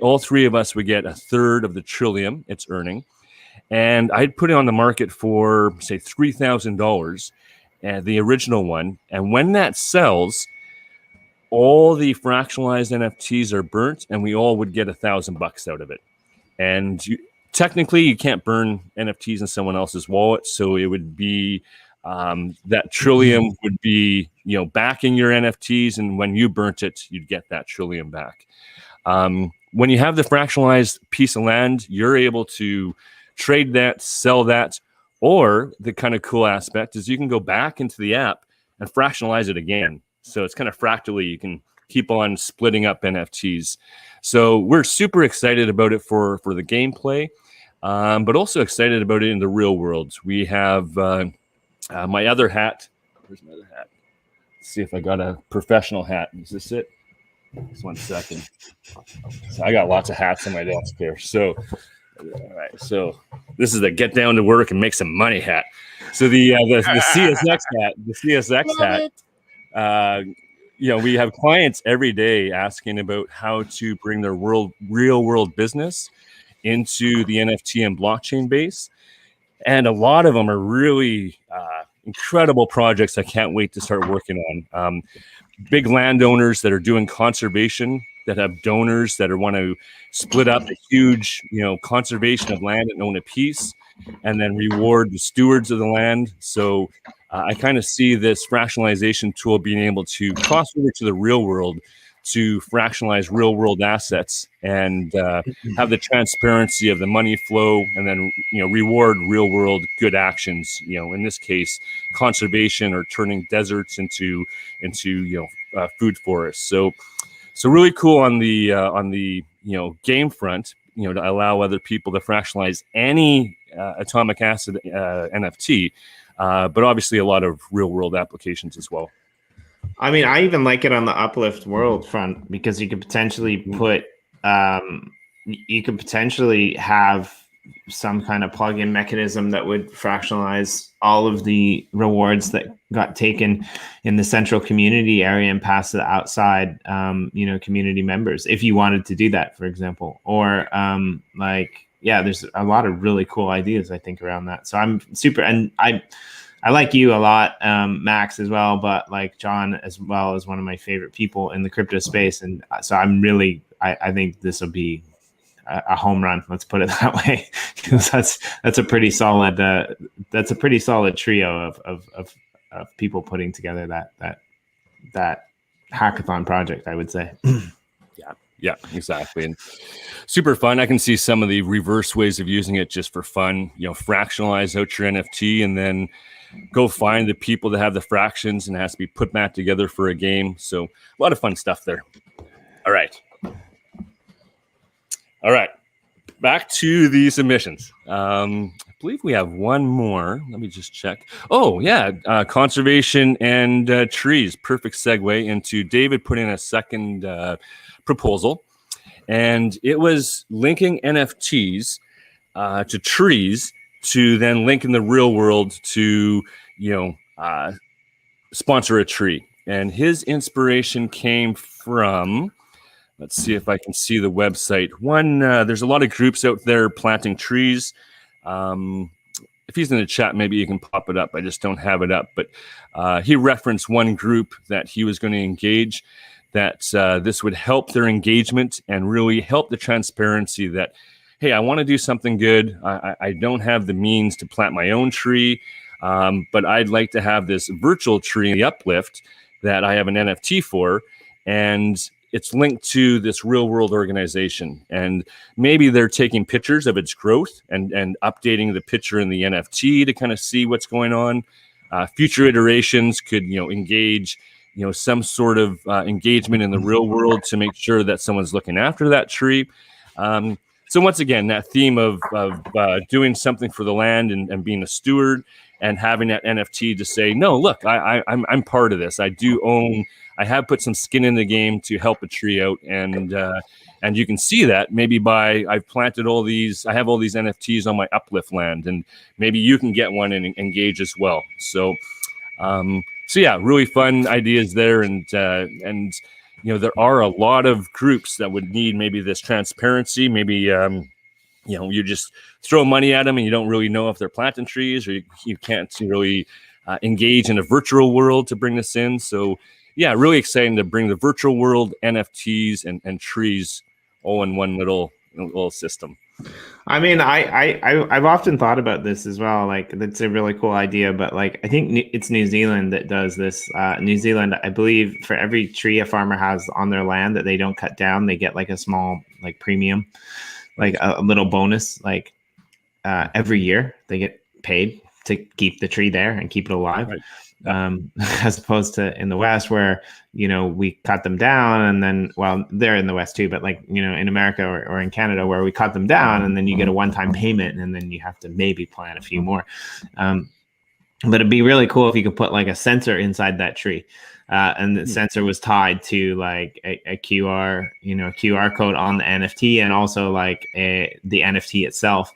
All three of us would get a third of the trillium it's earning. And I'd put it on the market for, say, $3,000, the original one. And when that sells, all the fractionalized NFTs are burnt, and we all would get $1,000 out of it. And technically, you can't burn NFTs in someone else's wallet, so it would be that trillium would be backing your NFTs, and when you burnt it, you'd get that trillium back. When you have the fractionalized piece of land, you're able to trade that, sell that, or the kind of cool aspect is you can go back into the app and fractionalize it again. So it's kind of fractally, you can keep on splitting up NFTs. So we're super excited about it for the gameplay, but also excited about it in the real world. We have my other hat. Where's my other hat? Let's see if I got a professional hat. Is this it? Just 1 second. So I got lots of hats on my desk here. So, all right. So this is the get down to work and make some money hat. So the CSX hat, we have clients every day asking about how to bring their real world business into the NFT and blockchain base. And a lot of them are really incredible projects I can't wait to start working on. Big landowners that are doing conservation, that have donors that want to split up a huge, conservation of land and own a piece, and then reward the stewards of the land. So I kind of see this fractionalization tool being able to cross over to the real world to fractionalize real world assets and have the transparency of the money flow, and then reward real world good actions. In this case, conservation or turning deserts into food forests. So really cool on the game front. To allow other people to fractionalize any atomic acid NFT, but obviously a lot of real world applications as well. I mean, I even like it on the Uplift World front because you could potentially put, you could potentially have some kind of plug-in mechanism that would fractionalize all of the rewards that got taken in the central community area and pass it outside, community members, if you wanted to do that, for example. Or there's a lot of really cool ideas, I think, around that. So I'm super, and I like you a lot, Max, as well, but like John as well is one of my favorite people in the crypto space. And so I think this will be a home run. Let's put it that way, because that's a pretty solid trio of people putting together that hackathon project, I would say. Yeah, exactly. And super fun. I can see some of the reverse ways of using it just for fun, fractionalize out your NFT and then go find the people that have the fractions, and it has to be put back together for a game. So a lot of fun stuff there. All right. Back to the submissions. I believe we have one more. Let me just check. Oh, yeah. Conservation and trees. Perfect segue into David put in a second proposal. And it was linking NFTs to trees to then link in the real world to, sponsor a tree. And his inspiration came from... Let's see if I can see the website. There's a lot of groups out there planting trees. If he's in the chat, maybe you can pop it up. I just don't have it up. But he referenced one group that he was going to engage, that this would help their engagement and really help the transparency that, hey, I want to do something good. I don't have the means to plant my own tree, but I'd like to have this virtual tree in the uplift that I have an NFT for. And it's linked to this real world organization, and maybe they're taking pictures of its growth and updating the picture in the NFT to kind of see what's going on. Future iterations could, engage, some sort of engagement in the real world to make sure that someone's looking after that tree. So once again, that theme of doing something for the land and being a steward and having that NFT to say, no, look, I'm part of this. I have put some skin in the game to help a tree out, and you can see that maybe I've planted I have all these NFTs on my uplift land, and maybe you can get one and engage as well. So yeah, really fun ideas there, and there are a lot of groups that would need maybe this transparency. Maybe you just throw money at them and you don't really know if they're planting trees, or you can't really engage in a virtual world to bring this in. So yeah, really exciting to bring the virtual world, NFTs, and trees all in one little system. I mean, I've often thought about this as well. Like, that's a really cool idea, but like, I think it's New Zealand that does this. New Zealand, I believe, for every tree a farmer has on their land that they don't cut down, they get like a small premium, like a little bonus. Like every year, they get paid to keep the tree there and keep it alive. Right. As opposed to in the West, where we cut them down, and then, well, they're in the West too, but in America or in Canada, where we cut them down and then you get a one-time payment, and then you have to maybe plant a few more. But it'd be really cool if you could put like a sensor inside that tree, and the sensor was tied to like a QR code on the NFT, and also like the NFT itself.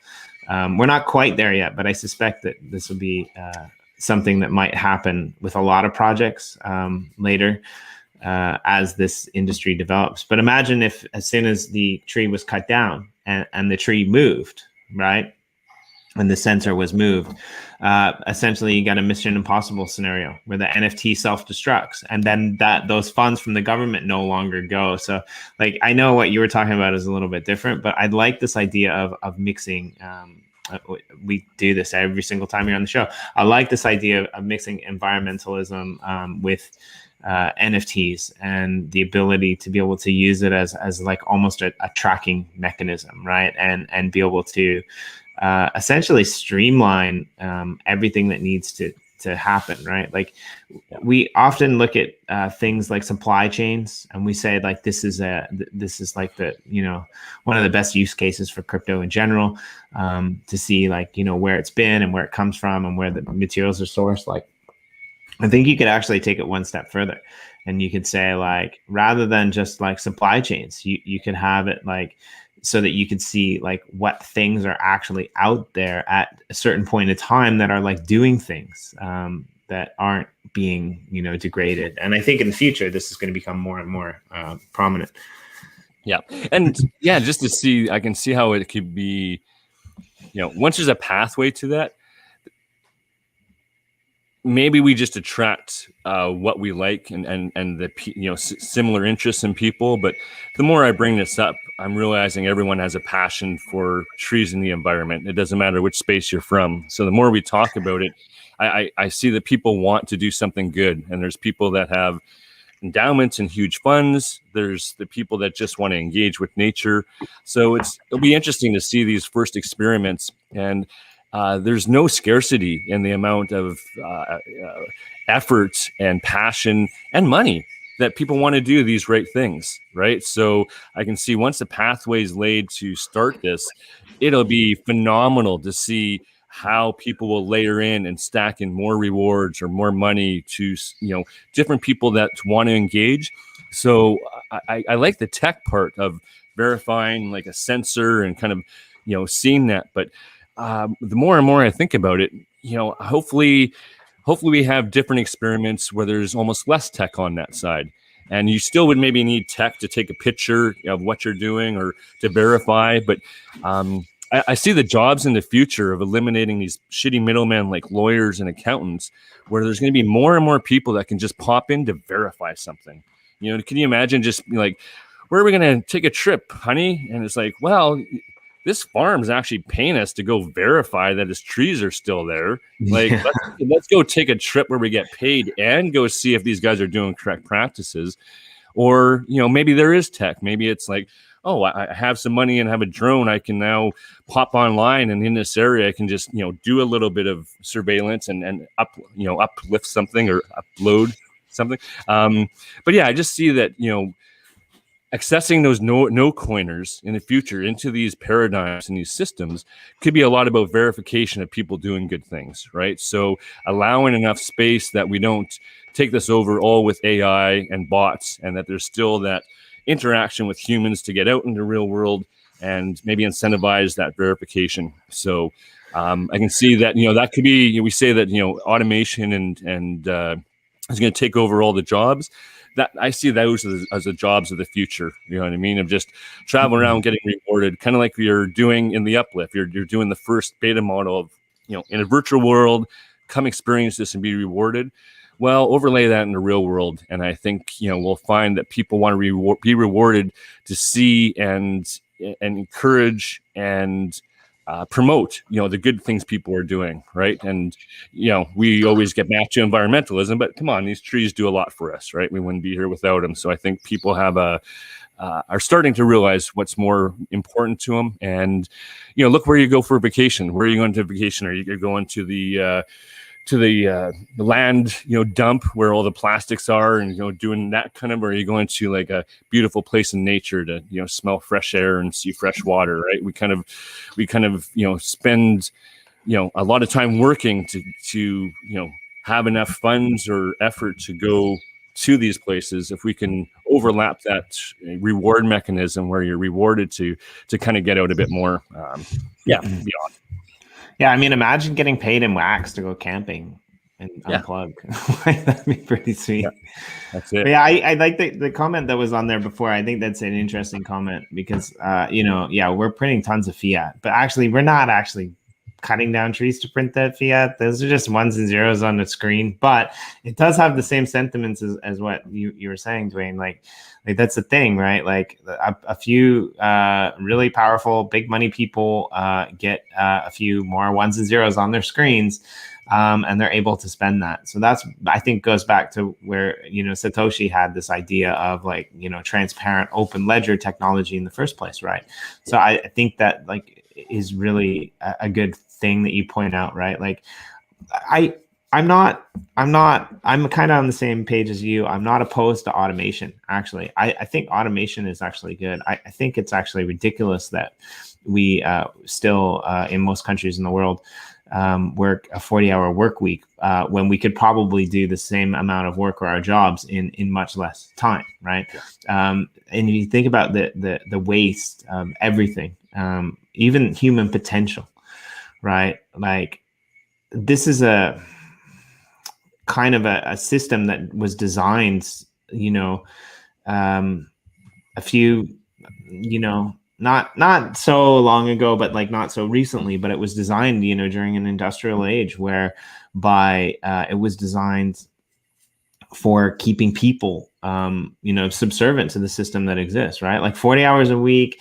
We're not quite there yet, but I suspect that this will be something that might happen with a lot of projects later as this industry develops. But imagine if, as soon as the tree was cut down and the tree moved, right? And the sensor was moved, essentially you got a Mission Impossible scenario where the NFT self-destructs, and then those funds from the government no longer go. So like, I know what you were talking about is a little bit different, but I'd like this idea of mixing, we do this every single time you're on the show. I like this idea of mixing environmentalism with NFTs and the ability to be able to use it as like almost a tracking mechanism, right? And be able to essentially streamline everything that needs to happen, right? Like, we often look at things like supply chains, and we say like, this is like the one of the best use cases for crypto in general, to see like where it's been and where it comes from and where the materials are sourced. Like, I think you could actually take it one step further, and you could say like, rather than just like supply chains, you could have it like so that you could see like what things are actually out there at a certain point in time that are like doing things that aren't being, degraded. And I think in the future, this is going to become more and more prominent. Yeah. And yeah, just to see, I can see how it could be, once there's a pathway to that, maybe we just attract what we like and the similar interests in people. But the more I bring this up, I'm realizing everyone has a passion for trees and the environment. It doesn't matter which space you're from. So the more we talk about it, I see that people want to do something good, and there's people that have endowments and huge funds. There's the people that just want to engage with nature. So it'll be interesting to see these first experiments, and there's no scarcity in the amount of effort and passion and money that people want to do these right things, right? So I can see once the pathway is laid to start this, it'll be phenomenal to see how people will layer in and stack in more rewards or more money to, different people that want to engage. So I like the tech part of verifying like a sensor and kind of, seeing that. But the more and more I think about it, hopefully we have different experiments where there's almost less tech on that side. And you still would maybe need tech to take a picture of what you're doing or to verify. But I see the jobs in the future of eliminating these shitty middlemen like lawyers and accountants, where there's going to be more and more people that can just pop in to verify something. Can you imagine just like, where are we going to take a trip, honey? And it's like, well, this farm is actually paying us to go verify that his trees are still there. Like, let's go take a trip where we get paid and go see if these guys are doing correct practices. Or, maybe there is tech. Maybe it's like, oh, I have some money and have a drone. I can now pop online, and in this area, I can just, do a little bit of surveillance and uplift something or upload something. But yeah, I just see that, accessing those no coiners in the future into these paradigms and these systems could be a lot about verification of people doing good things, right? So allowing enough space that we don't take this over all with AI and bots, and that there's still that interaction with humans to get out in the real world and maybe incentivize that verification. So I can see that, that could be, we say that, automation and is going to take over all the jobs. That I see those as the jobs of the future. You know what I mean? Of just traveling around, getting rewarded, kind of like you're doing in the uplift. You're doing the first beta model of, in a virtual world, come experience this and be rewarded. Well, overlay that in the real world, and I think we'll find that people want to be rewarded to see and encourage and promote the good things people are doing, right? And we always get back to environmentalism, but come on, these trees do a lot for us, right? We wouldn't be here without them. So I think people have are starting to realize what's more important to them. And look where you go for vacation. Where are you going to vacation? Are you going to the land, dump where all the plastics are and, doing that kind of, or are you going to like a beautiful place in nature to, smell fresh air and see fresh water, right? We kind of, spend, a lot of time working to, have enough funds or effort to go to these places. If we can overlap that reward mechanism where you're rewarded to kind of get out a bit more, beyond. Yeah, I mean, imagine getting paid in wax to go camping and unplug. That'd be pretty sweet. Yeah, that's it. But yeah, I like the comment that was on there before. I think that's an interesting comment because, we're printing tons of fiat, but actually we're not actually cutting down trees to print that fiat. Those are just ones and zeros on the screen, but it does have the same sentiments as what you were saying, Dwayne. Like that's the thing, right? Like a few really powerful big money people get a few more ones and zeros on their screens, and they're able to spend that. So that's, I think, goes back to where Satoshi had this idea of like transparent open ledger technology in the first place, right? So I think that like is really a good thing that you point out, right? Like I'm kind of on the same page as you. I'm not opposed to automation. Actually, I think automation is actually good. I think it's actually ridiculous that we still, in most countries in the world, work a 40-hour work week when we could probably do the same amount of work or our jobs in much less time, right? And you think about the waste of everything, even human potential, right? Like, this is a kind of a system that was designed, a few, not so long ago, but like not so recently, but it was designed, during an industrial age whereby it was designed for keeping people, subservient to the system that exists, right? Like 40 hours a week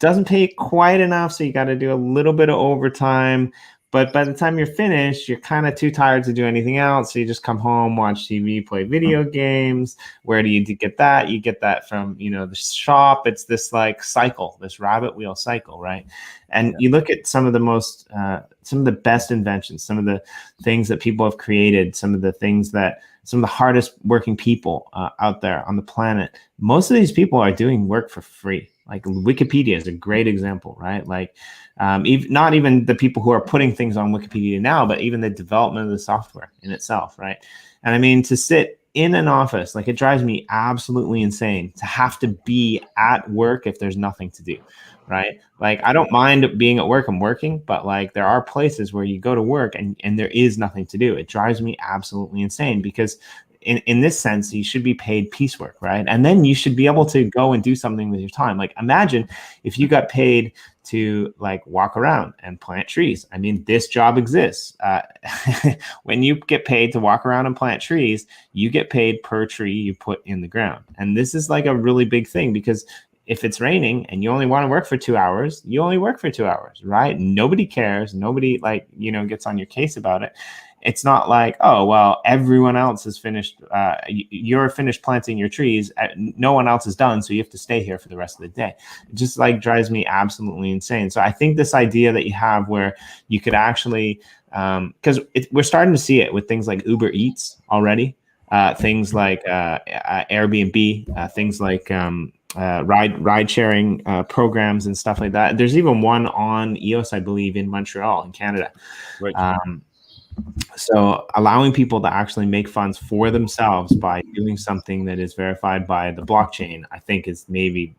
doesn't pay quite enough. So you got to do a little bit of overtime. But by the time you're finished, you're kind of too tired to do anything else. So you just come home, watch TV, play video games. Where do you get that? You get that from, the shop. It's this like cycle, this rabbit wheel cycle, right? And you look at some of the best inventions, some of the things that people have created, some of the hardest working people out there on the planet. Most of these people are doing work for free. Like Wikipedia is a great example, right? Like not even the people who are putting things on Wikipedia now, but even the development of the software in itself, right? And I mean, to sit in an office, like, it drives me absolutely insane to have to be at work if there's nothing to do, right? Like, I don't mind being at work, I'm working, but like there are places where you go to work and there is nothing to do. It drives me absolutely insane because in this sense, you should be paid piecework, right? And then you should be able to go and do something with your time. Like, imagine if you got paid to like walk around and plant trees. I mean, this job exists. When you get paid to walk around and plant trees, you get paid per tree you put in the ground. And this is like a really big thing, because if it's raining and you only want to work for 2 hours, you only work for 2 hours, right? Nobody cares. Nobody gets on your case about it. It's not like, oh, well, everyone else is finished. You're finished planting your trees. No one else is done. So you have to stay here for the rest of the day. It just like drives me absolutely insane. So I think this idea that you have where you could actually, because we're starting to see it with things like Uber Eats already, things like Airbnb, things like ride sharing programs and stuff like that. There's even one on EOS, I believe, in Montreal in Canada. Right. So allowing people to actually make funds for themselves by doing something that is verified by the blockchain, I think is maybe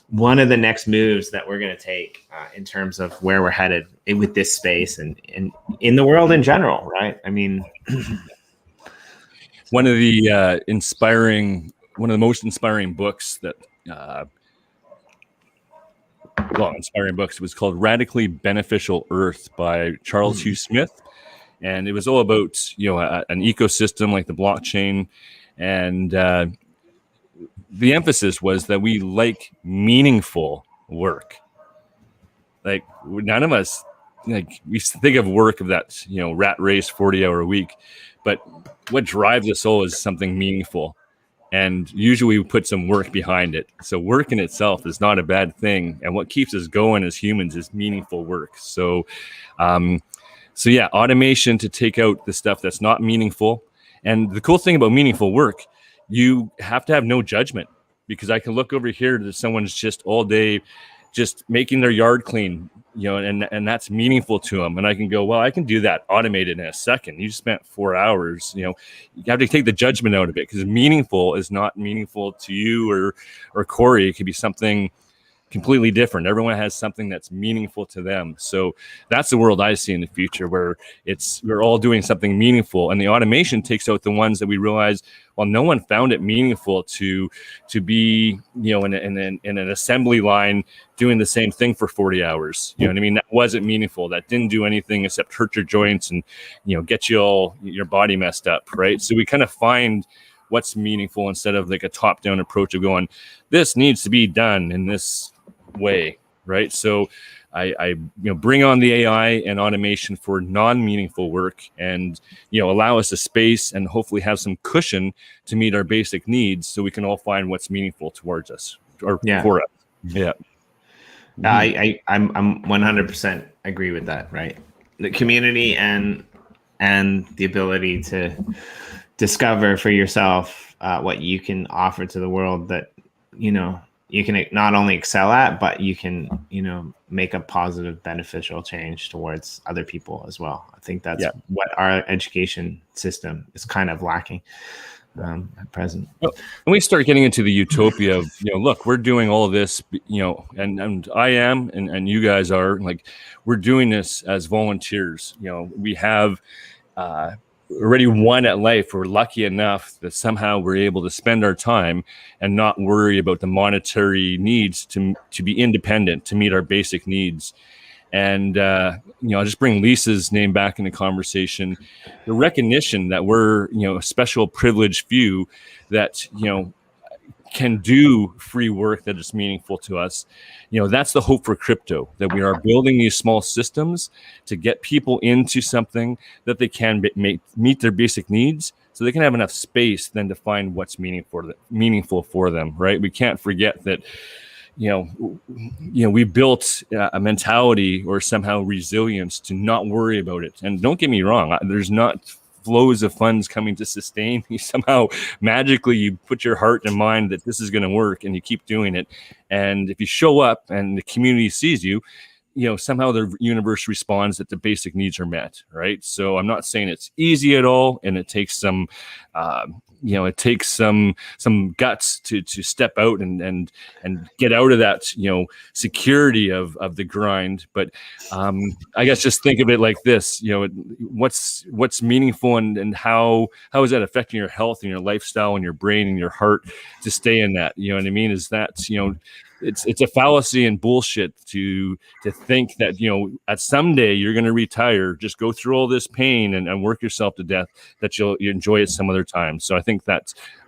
one of the next moves that we're going to take in terms of where we're headed with this space and in the world in general, right? I mean, one of the most inspiring books that inspiring books was called Radically Beneficial Earth by Charles Hugh Smith. And it was all about, an ecosystem like the blockchain. And the emphasis was that we like meaningful work. Like, none of us, like, we think of work of that, rat race 40-hour week. But what drives us all is something meaningful. And usually we put some work behind it. So work in itself is not a bad thing. And what keeps us going as humans is meaningful work. So automation to take out the stuff that's not meaningful. And the cool thing about meaningful work, you have to have no judgment, because I can look over here to someone's just all day just making their yard clean, and that's meaningful to them. And I can go, well, I can do that automated in a second. You spent 4 hours, you have to take the judgment out of it, because meaningful is not meaningful to you or Corey. It could be something completely different. Everyone has something that's meaningful to them. So that's the world I see in the future, where we're all doing something meaningful, and the automation takes out the ones that we realize, well, no one found it meaningful to be, in an assembly line doing the same thing for 40 hours. You know what I mean? That wasn't meaningful. That didn't do anything except hurt your joints and, get your body messed up. Right. So we kind of find what's meaningful instead of like a top-down approach of going, this needs to be done in this way, right? So I bring on the AI and automation for non-meaningful work, and allow us a space and hopefully have some cushion to meet our basic needs, so we can all find what's meaningful towards us or for us. Yeah. I'm 100% agree with that, right? The community and the ability to discover for yourself what you can offer to the world that not only excel at, but you can, make a positive, beneficial change towards other people as well. I think that's what our education system is kind of lacking at present. Well, when we start getting into the utopia of, look, we're doing all of this, and I am, and you guys are, like, we're doing this as volunteers. We have already won at life. We're lucky enough that somehow we're able to spend our time and not worry about the monetary needs to be independent, to meet our basic needs. And, I'll just bring Lisa's name back in the conversation. The recognition that we're, a special privileged few that, can do free work that is meaningful to us. That's the hope for crypto, that we are building these small systems to get people into something that they can meet their basic needs, so they can have enough space then to find what's meaningful for them, right? We can't forget that, we built a mentality or somehow resilience to not worry about it. And don't get me wrong, there's not flows of funds coming to sustain you. Somehow magically you put your heart and mind that this is going to work, and you keep doing it. And if you show up and the community sees you, somehow the universe responds that the basic needs are met, right? So I'm not saying it's easy at all, and it takes some some guts to step out and get out of that, security of the grind. But I guess just think of it like this, what's meaningful, and how is that affecting your health and your lifestyle and your brain and your heart to stay in that? You know what I mean? Is that, it's a fallacy and bullshit to think that, at someday you're going to retire, just go through all this pain and work yourself to death, that you enjoy it some other time. So I think I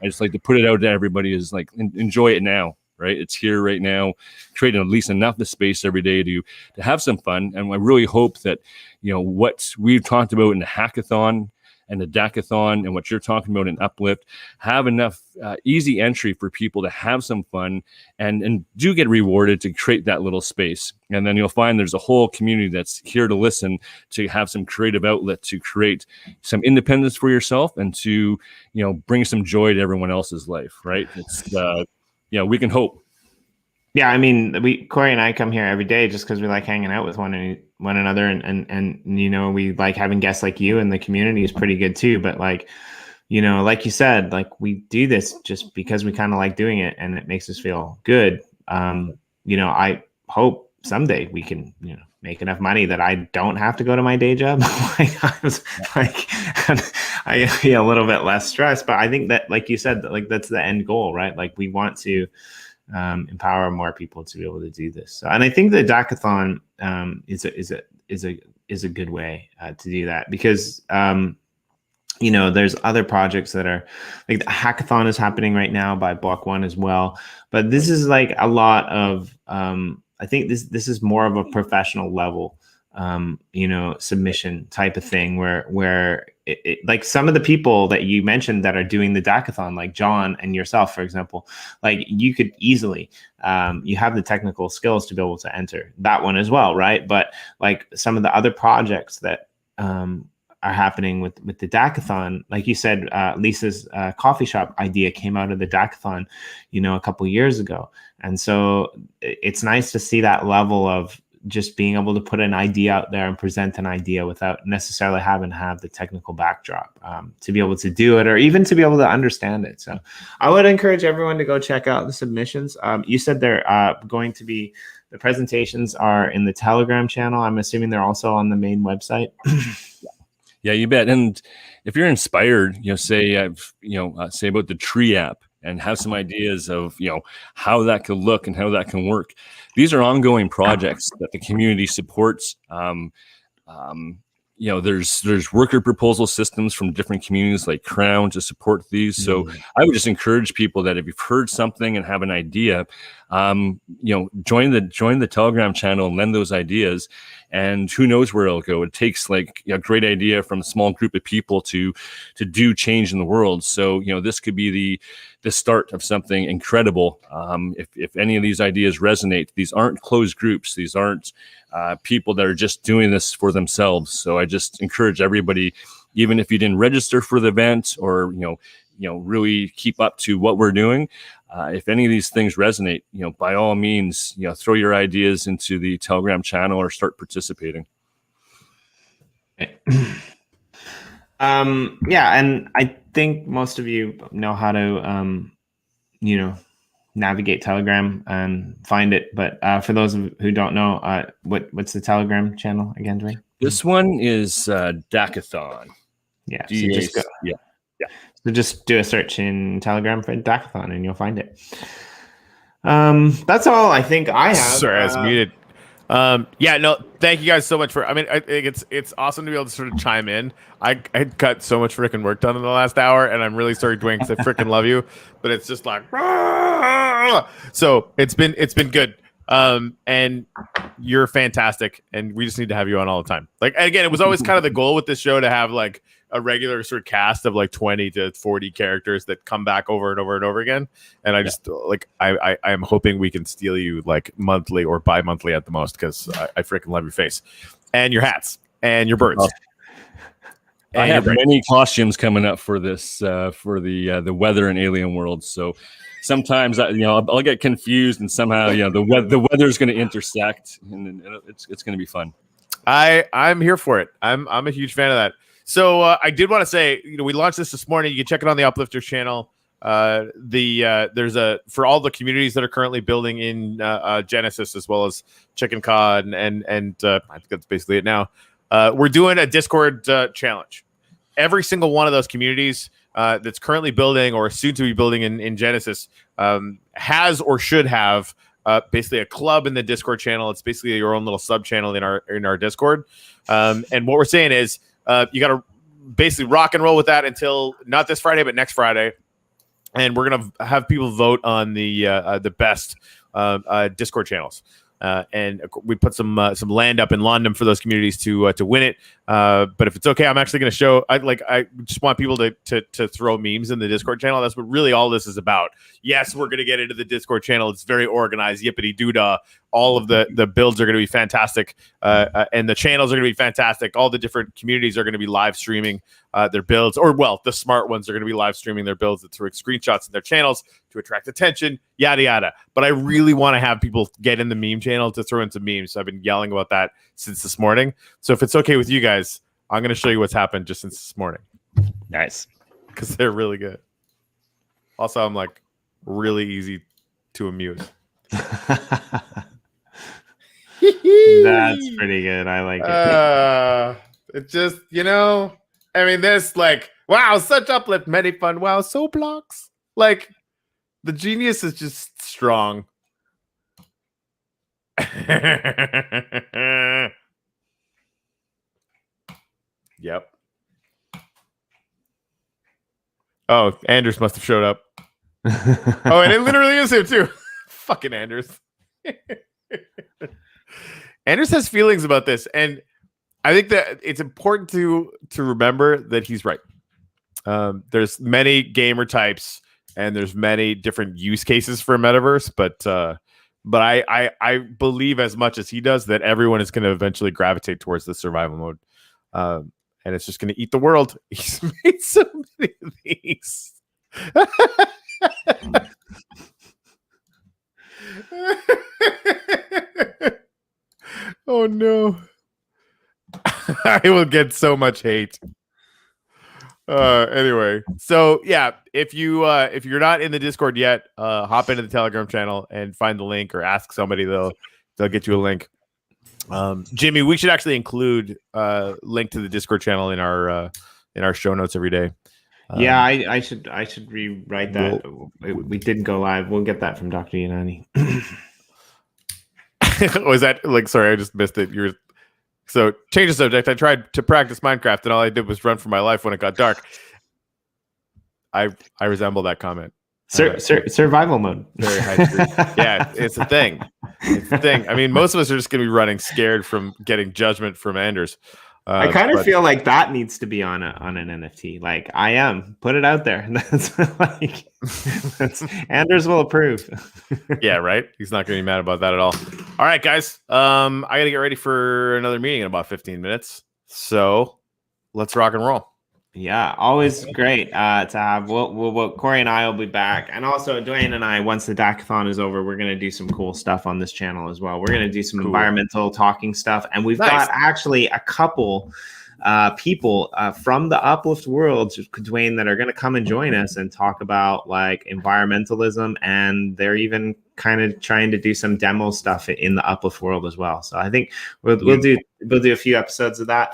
just like to put it out to everybody, is like, enjoy it now, right? It's here right now, creating at least enough of space every day to have some fun. And I really hope that, what we've talked about in the hackathon and the Dacathon and what you're talking about in Uplift have enough easy entry for people to have some fun and do get rewarded to create that little space. And then you'll find there's a whole community that's here to listen, to have some creative outlet, to create some independence for yourself, and to, bring some joy to everyone else's life, right? It's, we can hope. Yeah, I mean, Corey and I come here every day just because we like hanging out with one another, and we like having guests like you, and the community is pretty good too. But like you said, like, we do this just because we kind of like doing it, and it makes us feel good. I hope someday we can, make enough money that I don't have to go to my day job. I get a little bit less stress, but I think that, like you said, like, that's the end goal, right? Like, we want to empower more people to be able to do this. So, and I think the Dacathon is a good way to do that, because there's other projects that are like, the hackathon is happening right now by Block One as well, but this is like a lot of I think this is more of a professional level submission type of thing, where it, like, some of the people that you mentioned that are doing the Dacathon, like John and yourself, for example, like, you could easily, you have the technical skills to be able to enter that one as well, right? But like, some of the other projects that are happening with the Dacathon, like you said, Lisa's coffee shop idea came out of the Dacathon, a couple years ago. And so it's nice to see that level of just being able to put an idea out there and present an idea without necessarily having to have the technical backdrop to be able to do it, or even to be able to understand it. So I would encourage everyone to go check out the submissions. You said they're going to be, the presentations are in the Telegram channel. I'm assuming they're also on the main website. Yeah, you bet. And if you're inspired, say about the Tree app, and have some ideas of, how that could look and how that can work. These are ongoing projects that the community supports. There's worker proposal systems from different communities like Crown to support these. So I would just encourage people that if you've heard something and have an idea, join the Telegram channel and lend those ideas, and who knows where it'll go. It takes like a great idea from a small group of people to do change in the world. So, this could be the start of something incredible. If any of these ideas resonate, these aren't closed groups. These aren't people that are just doing this for themselves. So I just encourage everybody, even if you didn't register for the event, or really keep up to what we're doing. If any of these things resonate, by all means, throw your ideas into the Telegram channel or start participating. Yeah, and I think most of you know how to, navigate Telegram and find it. But for those who don't know, what's the Telegram channel again, Dwayne? This one is Dacathon. Yeah, so just go. Yeah. So just do a search in Telegram for Dacathon, and you'll find it. That's all I think I have. Sorry, I was muted. Thank you guys so much I think it's awesome to be able to sort of chime in. I got so much freaking work done in the last hour, and I'm really sorry, Dwayne, because I freaking love you, but it's just like, so it's been good. And you're fantastic, and we just need to have you on all the time. Like, again, it was always kind of the goal with this show to have like a regular sort of cast of like 20 to 40 characters that come back over and over and over again. And I just I am hoping we can steal you like monthly or bi-monthly at the most, because I freaking love your face and your hats and your birds. I have many costumes coming up for this for the weather and alien world. So sometimes I'll get confused, and somehow the weather is going to intersect, and it's going to be fun. I'm here for it. I'm a huge fan of that. So I did want to say, we launched this morning. You can check it on the Uplifters channel. There's for all the communities that are currently building in Genesis, as well as Chicken Cod, and I think that's basically it now. We're doing a Discord challenge. Every single one of those communities that's currently building or soon to be building in Genesis has or should have basically a club in the Discord channel. It's basically your own little sub channel in our Discord. And what we're saying is, you got to basically rock and roll with that until not this Friday, but next Friday. And we're going to have people vote on the best Discord channels. And we put some land up in London for those communities to win it. But if it's okay, I'm actually going to show. I just want people to throw memes in the Discord channel. That's what really all this is about. Yes, we're going to get into the Discord channel. It's very organized, yippity doo-dah. All of the builds are going to be fantastic, and the channels are going to be fantastic. All the different communities are going to be live streaming their builds, or the smart ones are going to be live streaming their builds that through screenshots in their channels to attract attention, yada yada. But I really want to have people get in the meme channel to throw in some memes. So I've been yelling about that since this morning. So if it's okay with you guys, I'm going to show you what's happened just since this morning. Nice, because they're really good. Also, I'm like really easy to amuse. That's pretty good. I like it. It just, this wow, such uplift, many fun. Wow, so blocks. Like, the genius is just strong. Yep. Oh, Anders must have showed up. Oh, and it literally is him too. Fucking Anders. Anders has feelings about this, and I think that it's important to remember that he's right. There's many gamer types, and there's many different use cases for a metaverse, but I believe as much as he does that everyone is going to eventually gravitate towards the survival mode, and it's just going to eat the world. He's made so many of these. Oh no. I will get so much hate. Anyway, so yeah, if you're not in the Discord yet, hop into the Telegram channel and find the link, or ask somebody. They'll get you a link. Jimmy, we should actually include link to the Discord channel in our show notes every day. Yeah, I should rewrite that. We didn't go live. We'll get that from Dr. Yanani. Was that sorry, I just missed it. So change the subject. I tried to practice Minecraft, and all I did was run for my life when it got dark. I resemble that comment. Survival mode. Very high degree. Yeah, it's a thing. It's a thing. I mean, most of us are just going to be running scared from getting judgment from Anders. I kind of feel like that needs to be on an NFT. Like, I am. Put it out there. That's Anders will approve. Yeah, right. He's not going to be mad about that at all. All right, guys. I got to get ready for another meeting in about 15 minutes. So let's rock and roll. Yeah, always great to have. We'll Corey and I will be back, and also Dwayne and I. Once the Dacathon is over, we're gonna do some cool stuff on this channel as well. We're gonna do some environmental talking stuff, and we've got actually a couple people from the uplift world, Dwayne, that are gonna come and join us and talk about like environmentalism, and they're even kind of trying to do some demo stuff in the uplift world as well. So I think we'll do a few episodes of that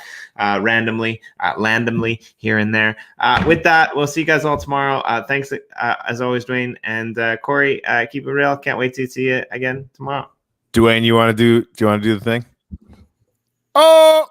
randomly here and there. With that, we'll see you guys all tomorrow. Thanks as always, Dwayne and Corey. Keep it real. Can't wait to see you again tomorrow. Dwayne, do you want to do the thing? Oh.